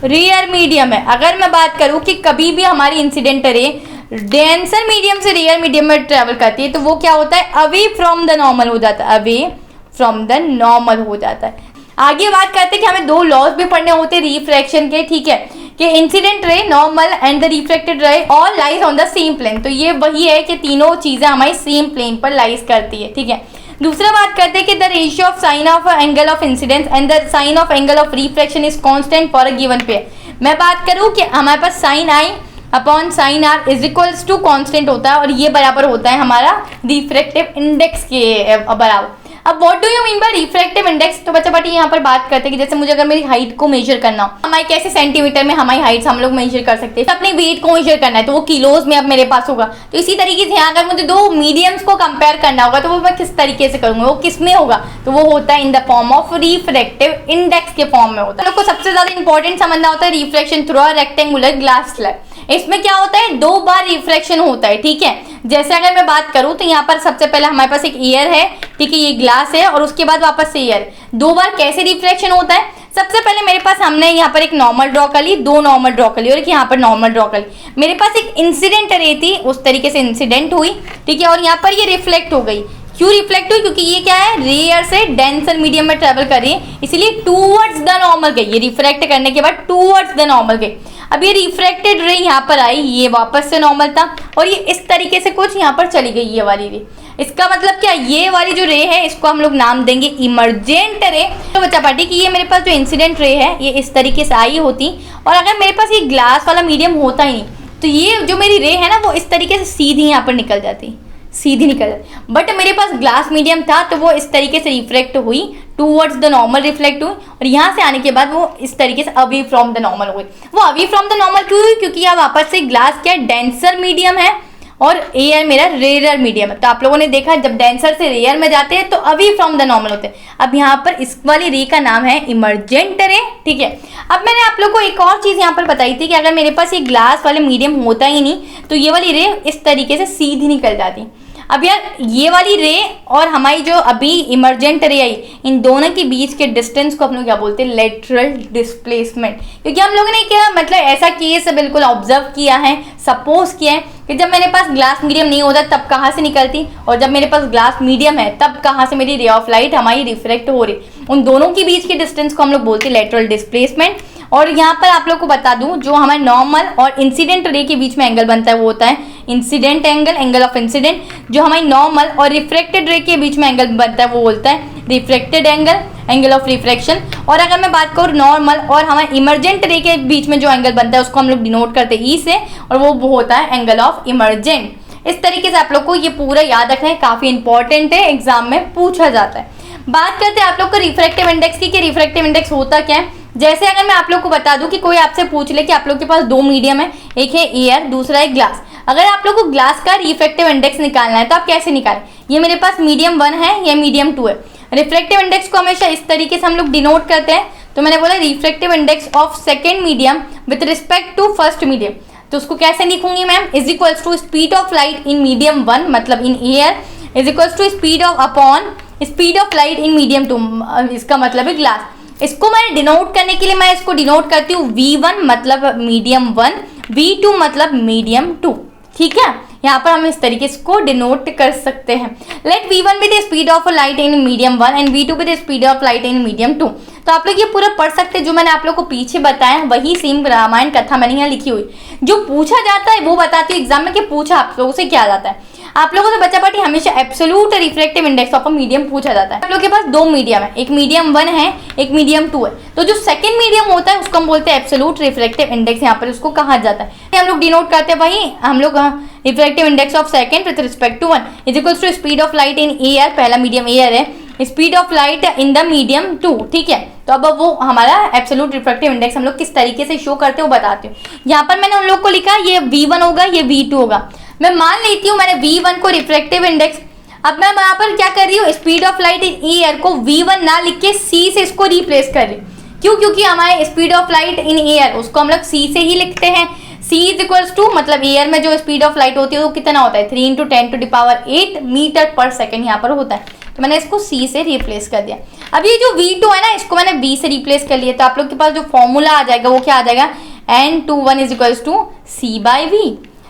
रेयर मीडियम है। अगर मैं बात करूं कि कभी भी हमारी इंसिडेंट रे डेंसर मीडियम से रेयर मीडियम में ट्रेवल करती है, तो वो क्या होता है, अवे फ्रॉम द नॉर्मल हो जाता है, अवे फ्रॉम द नॉर्मल हो जाता है। आगे बात करते हैं कि हमें दो लॉज भी पढ़ने होते हैं रिफ्रैक्शन के। ठीक है, कि incident ray, normal and the reflected ray all lies on the same plane. तो ये वही है कि तीनों चीजें हमारी सेम प्लेन पर लाइज करती है। ठीक है, दूसरा बात करते हैं कि the ratio of sine of angle of incidence and the sine of angle of reflection is constant for a given pair. मैं बात करूं कि हमारे पास sine i upon sine r is equals to constant होता है, और ये बराबर होता है हमारा रिफ्रैक्टिव इंडेक्स के बराबर। अब what do you mean by refractive index? तो बच्चा पार्टी यहाँ पर बात करते हैं कि जैसे मुझे अगर मेरी हाइट को मेजर करना हो, हमारी कैसे सेंटीमीटर में हमारी हाइट हम लोग मेजर कर सकते हैं, तो अपने वेट को मेजर करना है तो वो किलोज में अब मेरे पास होगा। तो इसी तरीके से अगर मुझे दो मीडियम्स को कंपेयर करना होगा तो वो मैं किस तरीके से करूंगा, वो किस में होगा, तो वो होता है in the form of refractive index के फॉर्म में होता है। लोग को सबसे ज्यादा इंपॉर्टेंट समझना होता है reflection through a rectangular glass slab. इसमें क्या होता है, दो बार रिफ्रैक्शन होता है। ठीक है, जैसे अगर मैं बात करूं तो यहाँ पर सबसे पहले हमारे पास एक एयर है, ठीक है, ये ग्लास है, और उसके बाद वापस से एयर। दो बार कैसे रिफ्रैक्शन होता है, सबसे पहले मेरे पास हमने यहाँ पर एक नॉर्मल ड्रॉ कर ली, दो नॉर्मल ड्रॉ कर ली और एक यहाँ पर नॉर्मल ड्रॉ कर ली। मेरे पास एक इंसिडेंट रे थी, उस तरीके से इंसिडेंट हुई, ठीक है, और यहाँ पर ये रिफ्लेक्ट हो गई। क्यों रिफ्लेक्ट हुई, क्योंकि ये क्या है, रेयर से डेंसर मीडियम में ट्रेवल कर रही है, इसीलिए टूवर्ड्स द नॉर्मल गई। ये रिफ्रैक्ट करने के बाद टूवर्ड्स द नॉर्मल गई। अब ये रिफ्रैक्टेड रे यहाँ पर आई, ये वापस से नॉर्मल था, और ये इस तरीके से कुछ यहाँ पर चली गई ये वाली रे। इसका मतलब क्या, ये वाली जो रे है इसको हम लोग नाम देंगे इमरजेंट रे। तो बच्चा पार्टी कि ये मेरे पास जो इंसिडेंट रे है ये इस तरीके से आई होती, और अगर मेरे पास ये ग्लास वाला मीडियम होता ही नहीं तो ये जो मेरी रे है ना वो इस तरीके से सीधी यहाँ पर निकल जाती, सीधी निकल जाती। बट मेरे पास ग्लास मीडियम था तो वो इस तरीके से रिफ्लेक्ट हुई, टूवर्ड्स द नॉर्मल रिफ्लेक्ट हुई, और यहाँ से आने के बाद वो इस तरीके से अवे फ्रॉम द नॉर्मल हुई। वो अवे फ्रॉम द नॉर्मल क्यों हुई, क्योंकि यहाँ वापस से ग्लास क्या डेंसर मीडियम है और एयर मेरा रेयर मीडियम है। तो आप लोगों ने देखा जब डेंसर से रेयर में जाते हैं तो अवे फ्रॉम द नॉर्मल होते हैं। अब यहाँ पर इस वाली रे का नाम है इमरजेंट रे। ठीक है, अब मैंने आप लोग को एक और चीज यहाँ पर बताई थी कि अगर मेरे पास ये ग्लास वाले मीडियम होता ही नहीं तो ये वाली रे इस तरीके से सीधी निकल जाती। अब यार ये वाली रे और हमारी जो अभी इमरजेंट रे आई, इन दोनों के बीच के डिस्टेंस को हम लोग क्या बोलते हैं, लेटरल डिस्प्लेसमेंट। क्योंकि हम लोगों ने क्या मतलब ऐसा केस बिल्कुल ऑब्जर्व किया है, सपोज किया है कि जब मेरे पास ग्लास मीडियम नहीं होता तब कहाँ से निकलती, और जब मेरे पास ग्लास मीडियम है तब कहाँ से मेरी रे ऑफ लाइट हमारी रिफ्लेक्ट हो रही। उन दोनों के बीच के डिस्टेंस को हम लोग बोलते हैं लेटरल डिस्प्लेसमेंट। और यहाँ पर आप लोग को बता दूं जो हमारे नॉर्मल और इंसिडेंट रे के बीच में एंगल बनता है वो होता है incident angle, angle of incident. जो हमारी नॉर्मल और रिफ्लेक्टेड रे के बीच में एंगल बनता है वो बोलता है reflected angle, angle of reflection. और अगर मैं बात करूँ नॉर्मल और हमारे इमरजेंट रे के बीच में जो एंगल बनता है उसको हम लोग डिनोट करते हैं ई से, और वो होता है एंगल ऑफ इमरजेंट। इस तरीके से आप लोग को ये पूरा याद रखना है, काफी इंपॉर्टेंट है, एग्जाम में पूछा जाता है। बात करते हैं आप लोग को रिफ्रैक्टिव इंडेक्स की कि रिफ्रैक्टिव इंडेक्स होता क्या है। जैसे अगर मैं आप लोग को बता दूं कि कोई आपसे पूछ ले कि आप लोग के पास दो मीडियम है, एक है एयर, दूसरा है ग्लास। अगर आप लोग को ग्लास का रिफ्रैक्टिव इंडेक्स निकालना है तो आप कैसे निकालें? ये मेरे पास मीडियम 1 है, ये मीडियम 2 है। रिफ्रैक्टिव इंडेक्स को हमेशा इस तरीके से हम लोग डिनोट करते हैं। तो मैंने बोला refractive index of second medium with respect to first medium. तो उसको कैसे लिखूंगी ma'am? Is equals to speed of light in medium 1 मतलब in air is equals to speed of upon speed of light in medium 2, इसका मतलब है glass. इसको मैं डिनोट करने के लिए मैं इसको डिनोट करती हूँ V1 मतलब मीडियम 1, V2 मतलब मीडियम 2। ठीक है, यहाँ पर हम इस तरीके से को डिनोट कर सकते हैं। Let V1 be the speed of light in medium 1 and V2 be the speed of light in medium 2। तो आप लोग ये पूरा पढ़ सकते हैं, जो मैंने आप लोग को पीछे बताया वही सेम रामायण कथा मैंने यहाँ लिखी हुई। जो पूछा जाता है वो बताती हूँ एग्जाम में कि पूछा आप लोगों से क्या जाता है। आप लोगों से बच्चा पार्टी हमेशा absolute refractive index of a medium पूछा जाता है। आप लोग के पास दो मीडियम है, एक मीडियम 1 है, एक मीडियम 2 है। तो जो सेकंड मीडियम होता है उसको हम बोलते हैं एब्सोल्यूट रिफ्रैक्टिव इंडेक्स, यहाँ पर उसको कहा जाता है। हम लोग डिनोट करते हैं वही हम लोग refractive index of second with respect to 1 is equals to speed of light in air, पहला मीडियम एयर है, speed of light in the medium 2। ठीक है, तो अब वो हमारा एब्सोल्यूट रिफ्रैक्टिव इंडेक्स हम लोग किस तरीके से शो करते हैं वो बताती हूँ। यहाँ पर मैंने उन लोग को लिखा ये V1 होगा, ये V2 होगा। मैं मान लेती हूँ मैंने V1 को रिफ्रैक्टिव इंडेक्स, अब मैं यहाँ पर क्या कर रही हूँ, speed of light in air को V1 ना लिख के C से इसको रिप्लेस कर रही हूँ। क्यों? क्योंकि हमारे speed of light in air उसको हम लोग C से ही लिखते हैं। C इज इक्वल्स टू मतलब एयर में जो स्पीड ऑफ लाइट होती है वो कितना होता है 3 × 10⁸ मीटर पर सेकेंड यहाँ पर होता है। तो मैंने इसको C से रिप्लेस कर दिया। अब ये जो V2 है ना इसको मैंने B से रिप्लेस कर लिया। तो आप लोग के पास जो फॉर्मूला आ जाएगा वो क्या आ जाएगा, N21 is equals to C/V।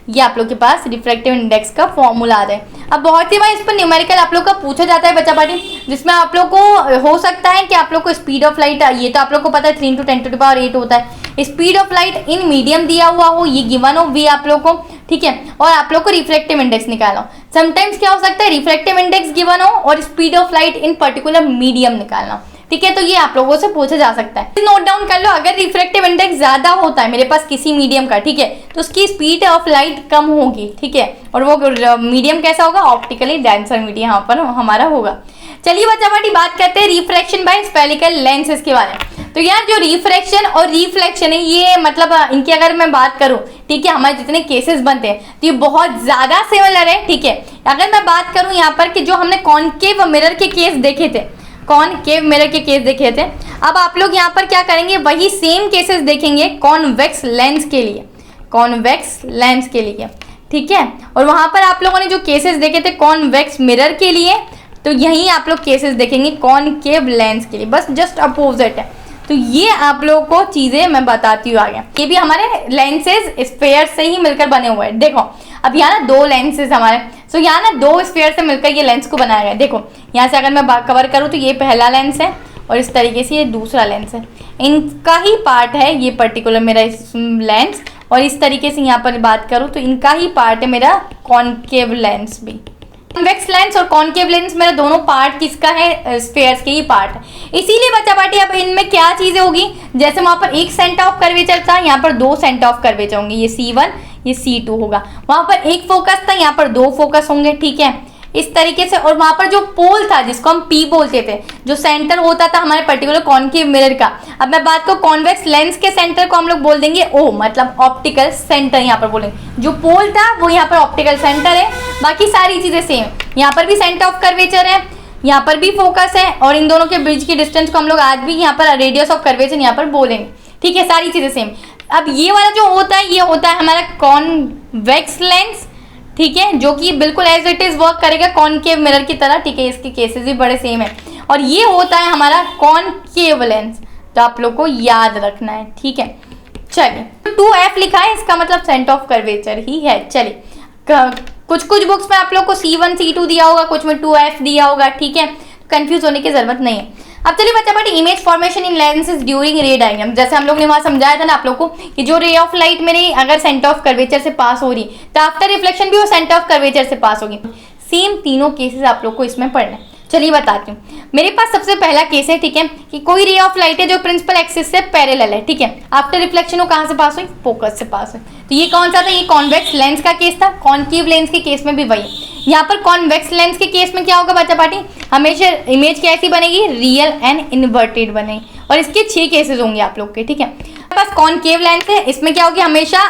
ये आप लोग के पास रिफ्रैक्टिव इंडेक्स का फॉर्मूला आ जाए। अब बहुत ही बार इस पर न्यूमेरिकल आप लोग का पूछा जाता है बच्चा पार्टी, जिसमें आप लोग को हो सकता है कि आप लोग को स्पीड ऑफ लाइट, ये तो आप लोग को पता है 3 × 10⁸ होता है। Speed of light in medium दिया हुआ हो, ये गिवन हो V आप लोग को, ठीक है, और आप लोग को रिफ्रैक्टिव इंडेक्स निकालना हो। समटाइम्स क्या हो सकता है रिफ्रैक्टिव इंडेक्स गिवन हो और speed of light in particular medium निकालना हो। ठीक है, तो ये आप लोगों से पूछा जा सकता है। नोट डाउन कर लो, अगर रिफ्रैक्टिव इंडेक्स ज्यादा होता है मेरे पास किसी मीडियम का, ठीक है, तो उसकी स्पीड ऑफ लाइट कम होगी। ठीक है, और वो मीडियम कैसा होगा, ऑप्टिकली डेंसर मीडियम यहाँ पर हमारा होगा। चलिए बच्चा पार्टी बात करते हैं रिफ्रैक्शन बाय स्फेरिकल लेंसेज के बारे में। तो यार जो रिफ्रैक्शन और रिफ्लेक्शन है ये मतलब इनकी अगर मैं बात करूं, ठीक है, हमारे जितने केसेस बनते हैं तो ये बहुत ज्यादा सिमिलर है। ठीक है, अगर मैं बात करूं यहाँ पर कि जो हमने कॉनकेव मिरर के केस देखे थे, कॉनकेव मिरर के केस देखे थे, अब आप लोग यहाँ पर क्या करेंगे, वही सेम केसेस देखेंगे कॉन्वेक्स लेंस के लिए, कॉन्वेक्स लेंस के लिए। ठीक है, और वहां पर आप लोगों ने जो केसेस देखे थे कॉन्वेक्स मिरर के लिए, तो यही आप लोग केसेस देखेंगे कॉनकेव लेंस के लिए, बस जस्ट अपोजिट है। तो ये आप लोगों को चीजें मैं बताती हूँ आगे। ये भी हमारे लेंसेज स्फेयर से ही मिलकर बने हुए हैं। देखो अब यहाँ ना दो लेंसेज हमारे, सो यहाँ ना दो स्फेयर से मिलकर ये लेंस को बनाया गया है। देखो यहाँ से अगर मैं कवर करूँ तो ये पहला लेंस है और इस तरीके से ये दूसरा लेंस है, इनका ही पार्ट है ये पर्टिकुलर मेरा लेंस। और इस तरीके से यहाँ पर बात करूँ तो इनका ही पार्ट है मेरा कॉनकेव लेंस भी। कॉन्वेक्स लेंस और कॉनकेव लेंस मेरा दोनों पार्ट किसका है, स्फेयर्स के ही पार्ट है। इसीलिए बच्चा पार्टी अब इनमें क्या चीजें होगी, जैसे वहां पर एक सेंटर ऑफ कर्वेचर था, यहाँ पर दो सेंटर ऑफ कर्वेचर होंगे, ये C1 ये C2 होगा। वहां पर एक फोकस था, यहाँ पर दो फोकस होंगे। ठीक है, इस तरीके से। और वहां पर जो पोल था जिसको हम P बोलते थे, जो सेंटर होता था हमारे पर्टिकुलर कॉनकेव मिरर का, अब मैं बात करूं कॉन्वेक्स लेंस के सेंटर को हम लोग बोल देंगे O, मतलब ऑप्टिकल सेंटर यहाँ पर बोलेंगे। जो पोल था वो यहाँ पर ऑप्टिकल सेंटर है, बाकी सारी चीजें सेम। यहाँ पर भी सेंटर ऑफ कर्वेचर है, यहाँ पर भी फोकस है, और इन दोनों के बीच की डिस्टेंस को हम लोग आज भी यहाँ पर रेडियस ऑफ कर्वेचर यहाँ पर बोलेंगे। ठीक है, सारी चीजें सेम। अब ये वाला जो होता है ये होता है हमारा कॉन्वेक्स लेंस। ठीक है, जो कि बिल्कुल एज इट इज वर्क करेगा कॉनकेव मिरर की तरह। ठीक है, इसके केसेस भी बड़े सेम है। और ये होता है हमारा कॉनकेव लेंस, तो आप लोग को याद रखना है। ठीक है, चलिए 2F लिखा है, इसका मतलब सेंटर ऑफ कर्वेचर ही है। चलिए कुछ कुछ बुक्स में आप लोग को C1 C2 दिया होगा, कुछ में 2F दिया होगा। ठीक है, कंफ्यूज होने की जरूरत नहीं है। अब चलिए बच्चा पार्टी इमेज फॉर्मेशन इन लेंसेज ड्यूरिंग रे डायग्राम, जैसे हम लोग ने वहां समझाया था ना आप लोग को कि जो रे ऑफ लाइट मेरी अगर सेंटर ऑफ कर्वेचर से पास हो रही तो आफ्टर रिफ्लेक्शन भी वो सेंटर ऑफ कर्वेचर से पास होगी। सेम तीनों केसेस आप लोग को इसमें पढ़ना है। चलिए बताती हूँ। मेरे पास सबसे पहला केस है, ठीक है, कि कोई रे ऑफ लाइट है जो प्रिंसिपल एक्सिस से पैरेलल है। ठीक है, आफ्टर रिफ्लेक्शन वो कहाँ से पास हुई, फोकस से पास हुई। तो ये कौन सा था, ये कॉन्वेक्स लेंस का केस था। कॉनकेव लेंस के केस में भी वही। यहाँ पर कॉन्वेक्स लेंस के केस में क्या होगा बच्चा पार्टी, हमेशा इमेज कैसी बनेगी, रियल एंड इन्वर्टेड बनेगी। और इसके 6 केसेस होंगे आप लोग के, ठीक है। हमारे पास कॉनकेव लेंस है, इसमें क्या होगी, हमेशा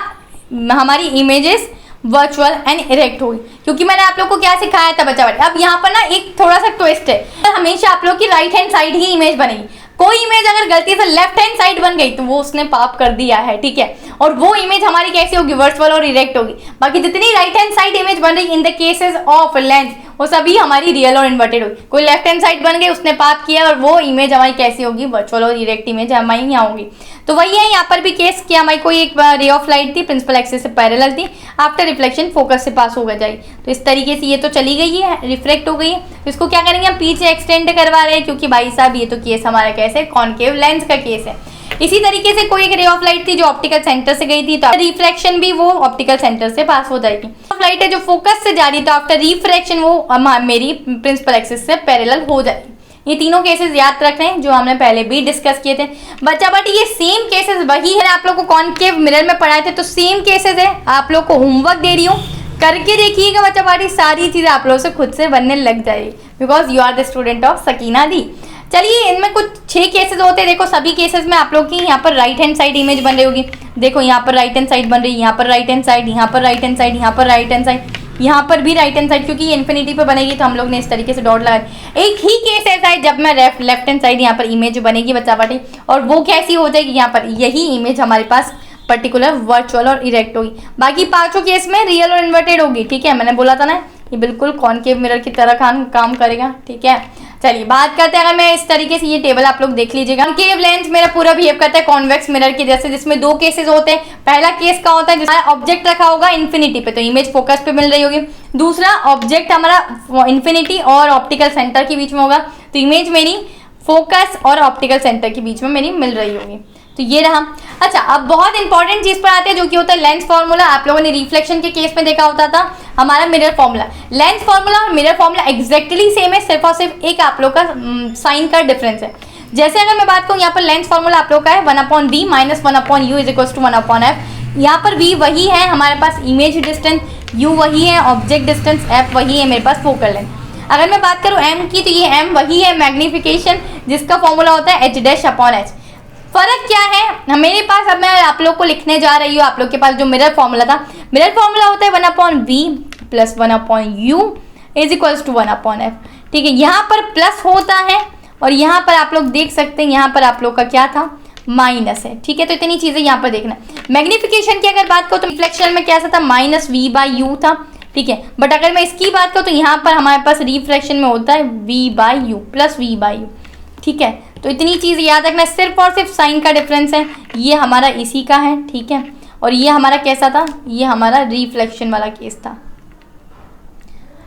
हमारी इमेजेस वर्चुअल एंड इरेक्ट होगी, क्योंकि मैंने आप लोग को क्या सिखाया था बच्चा पार्टी। अब यहाँ पर ना एक थोड़ा सा ट्विस्ट है, तो हमेशा आप लोग की राइट हैंड साइड ही इमेज बनेगी। कोई इमेज अगर गलती से लेफ्ट हैंड साइड बन गई तो वो उसने पाप कर दिया है, ठीक है। और वो इमेज हमारी कैसी होगी, वर्चुअल और इरेक्ट होगी। बाकी जितनी राइट हैंड साइड इमेज बन रही in the cases of lens, वो सभी हमारी रियल और इन्वर्टेड होगी। कोई लेफ्ट हैंड साइड बन गई, उसने पाप किया, और वो इमेज हमारी कैसी होगी, वर्चुअल और इरेक्ट इमेज हमारी यहाँ होगी। तो वही है यहाँ पर भी केस कि हमारी कोई एक रे ऑफ लाइट थी, प्रिंसिपल एक्सिस से पैरेलल थी, आफ्टर रिफ्लेक्शन फोकस से पास होकर जाएगी। तो इस तरीके से ये तो चली गई है, रिफ्लेक्ट हो गई है। तो इसको क्या करेंगे, हम पीछे एक्सटेंड करवा रहे हैं, क्योंकि भाई साहब ये तो केस हमारा कैसे कॉनकेव लेंस का केस है। इसी तरीके से कोई एक रे ऑफ लाइट थी जो ऑप्टिकल सेंटर से गई थी, तो रिफ्रैक्शन भी वो ऑप्टिकल सेंटर से पास हो जाएगी। ऑफ लाइट है जो फोकस से जा रही, तो आफ्टर रिफ्रैक्शन वो मेरी प्रिंसिपल एक्सिस से पैरेलल हो जाएगी। ये तीनों केसेस याद रखने हैं जो हमने पहले भी डिस्कस किए थे बच्चा। बट ये सेम केसेस वही है, आप लोग को कॉनकेव मिरर में पढ़ाए थे, तो सेम केसेस है। आप लोग को होमवर्क दे रही हूँ, करके देखिएगा बच्चा पार्टी, सारी चीजें आप लोगों से खुद से बनने लग जाएगी, because you are the student of Sakina di. चलिए, इनमें कुछ 6 केसेस होते हैं। देखो सभी केसेस में आप लोग की यहाँ पर राइट हैंड साइड इमेज बन रही होगी। देखो यहाँ पर राइट हैंड साइड बन रही है, यहाँ पर राइट हैंड साइड, यहाँ पर राइट हैंड साइड, यहाँ पर राइट हैंड साइड, यहाँ पर भी राइट हैंड साइड, क्योंकि ये इन्फिनिटी पे बनेगी तो हम लोग ने इस तरीके से डॉट लगाया। एक ही केस ऐसा है जब मैं लेफ्ट हैंड साइड यहाँ पर इमेज बनेगी बच्चा पार्टी, और वो कैसी हो जाएगी, यहाँ पर यही इमेज हमारे पास पर्टिकुलर वर्चुअल और इरेक्ट होगी। बाकी 5 केस में रियल और इन्वर्टेड होगी, ठीक है। मैंने बोला था ना, ये बिल्कुल कॉनकेव मिरर की तरह काम करेगा, ठीक है। चलिए बात करते हैं, अगर मैं इस तरीके से ये टेबल आप लोग देख लीजिएगा। कॉनकेव लेंस मेरा पूरा बिहेव करता है कॉन्वेक्स मिरर के जैसे, जिसमें 2 केसेस होते हैं। पहला केस का होता है जिसमें ऑब्जेक्ट रखा होगा इन्फिनिटी पे, तो इमेज फोकस पे मिल रही होगी। दूसरा ऑब्जेक्ट हमारा इन्फिनिटी और ऑप्टिकल सेंटर के बीच में होगा, तो इमेज मेरी फोकस और ऑप्टिकल सेंटर के बीच में मेरी मिल रही होगी। तो ये रहा। अच्छा, अब बहुत इंपॉर्टेंट चीज पर आते हैं जो कि होता है लेंस फॉर्मूला। आप लोगों ने रिफ्लेक्शन के केस में देखा होता था हमारा मिरर फॉर्मूला। लेंस फॉर्मूला और मिरर फॉर्मूला एग्जैक्टली सेम है, सिर्फ और सिर्फ एक आप लोग का साइन का डिफरेंस है। जैसे अगर मैं बात करूँ, यहाँ पर लेंस फॉर्मूला आप लोग का है 1/v - 1/u is equal to 1/f। यहाँ पर v वही है हमारे पास इमेज डिस्टेंस, u वही है ऑब्जेक्ट डिस्टेंस, f वही है मेरे पास फोकल लेंथ। अगर मैं बात करूँ m की, तो ये m वही है मैग्निफिकेशन, जिसका फॉर्मूला होता है h'/h। फर्क क्या है मेरे पास, अब मैं आप लोग को लिखने जा रही हूँ। आप लोग के पास जो मिरर फॉर्मूला था, मिरर फॉर्मूला होता है 1/v + 1/u is equal to 1/f, ठीक है। यहाँ पर प्लस होता है और यहाँ पर आप लोग देख सकते हैं, यहाँ पर आप लोग का क्या था, माइनस है, ठीक है। तो इतनी चीजें यहाँ पर देखना। मैग्निफिकेशन की अगर बात करो तो रिफ्लेक्शन में कैसा था, -v/u था, ठीक है। बट अगर मैं इसकी बात करूँ तो यहाँ पर हमारे पास रिफ्लेक्शन में होता है v/u + v/u, ठीक है। तो इतनी चीज याद रखना, सिर्फ और सिर्फ साइन का डिफरेंस है। ये हमारा इसी का है, ठीक है। और ये हमारा कैसा था, ये हमारा रिफ्लेक्शन वाला केस था।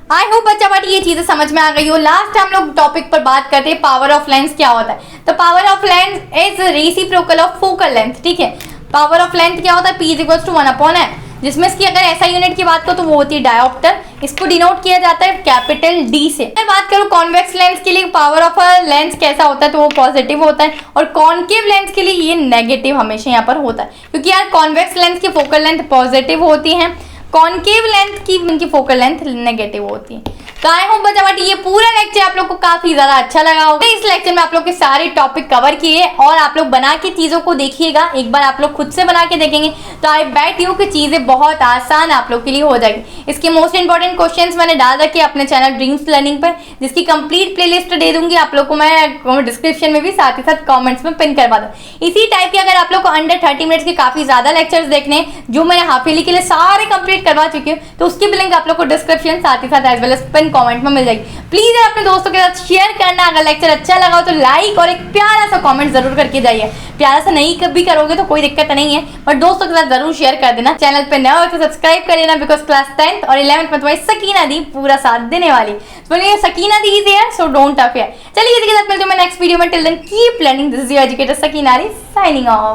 आई होप बच्चा पार्टी ये चीजें समझ में आ गई हो। लास्ट हम लोग टॉपिक पर बात करते हैं पावर ऑफ लेंस क्या होता है। तो power of lens is reciprocal of focal length, ठीक है। पावर ऑफ लेंथ क्या होता है, P = 1/f, जिसमें इसकी अगर ऐसा यूनिट की बात करो तो वो होती है डायोप्टर। इसको डिनोट किया जाता है कैपिटल D से। मैं बात करूँ कॉन्वेक्स लेंस के लिए पावर ऑफ लेंस कैसा होता है, तो वो पॉजिटिव होता है, और कॉनकेव लेंस के लिए ये नेगेटिव हमेशा यहाँ पर होता है, क्योंकि यार कॉन्वेक्स लेंस की फोकल लेंथ पॉजिटिव होती है, कॉनकेव लेंथ की इनकी फोकल लेंथ नेगेटिव होती है। तो आई होप बच्चा पार्टी ये पूरा लेक्चर आप लोग को काफी ज्यादा अच्छा लगा होगा। इस लेक्चर में आप लोग के सारे टॉपिक कवर किए और आप लोग बना के चीजों को देखिएगा। एक बार आप लोग खुद से बना के देखेंगे तो आई बेट यू कि चीजें बहुत आसान आप लोग के लिए हो जाएगी। इसके मोस्ट इंपॉर्टेंट क्वेश्चंस मैंने डाल रखे अपने चैनल ड्रीम्स लर्निंग पर, जिसकी कंप्लीट प्लेलिस्ट दे दूंगी आप लोग को मैं डिस्क्रिप्शन में भी, साथ ही साथ कॉमेंट्स में पिन करवा दूँ। इसी टाइप के अगर आप लोग को अंडर 30 मिनट्स के काफी ज्यादा लेक्चर्स देखने हैं जो मैंने हाफ ईयरली के लिए सारे कंप्लीट करवा चुकी हूँ, तो उसकी भी लिंक आप लोग को डिस्क्रिप्शन साथ ही साथ as well as pin comment में मिल जाएगी। प्लीज अपने दोस्तों के साथ शेयर करना। अगर लेक्चर अच्छा लगा हो तो लाइक और एक प्यारा सा कमेंट जरूर करके जाइए। प्यारा सा नहीं कभी करोगे तो कोई दिक्कत नहीं है, बट दोस्तों के साथ जरूर शेयर कर देना। चैनल पे नया हो तो सब्सक्राइब कर लेना, बिकॉज क्लास 10th और 11th में तुम्हारी सकीना दी पूरा साथ देने वाली। बोलिए Sakina di is here, so don't affair. चलिए इसी के साथ मिलते हैं मैं नेक्स्ट वीडियो में। Till then keep learning. This is your educator Sakina di signing of.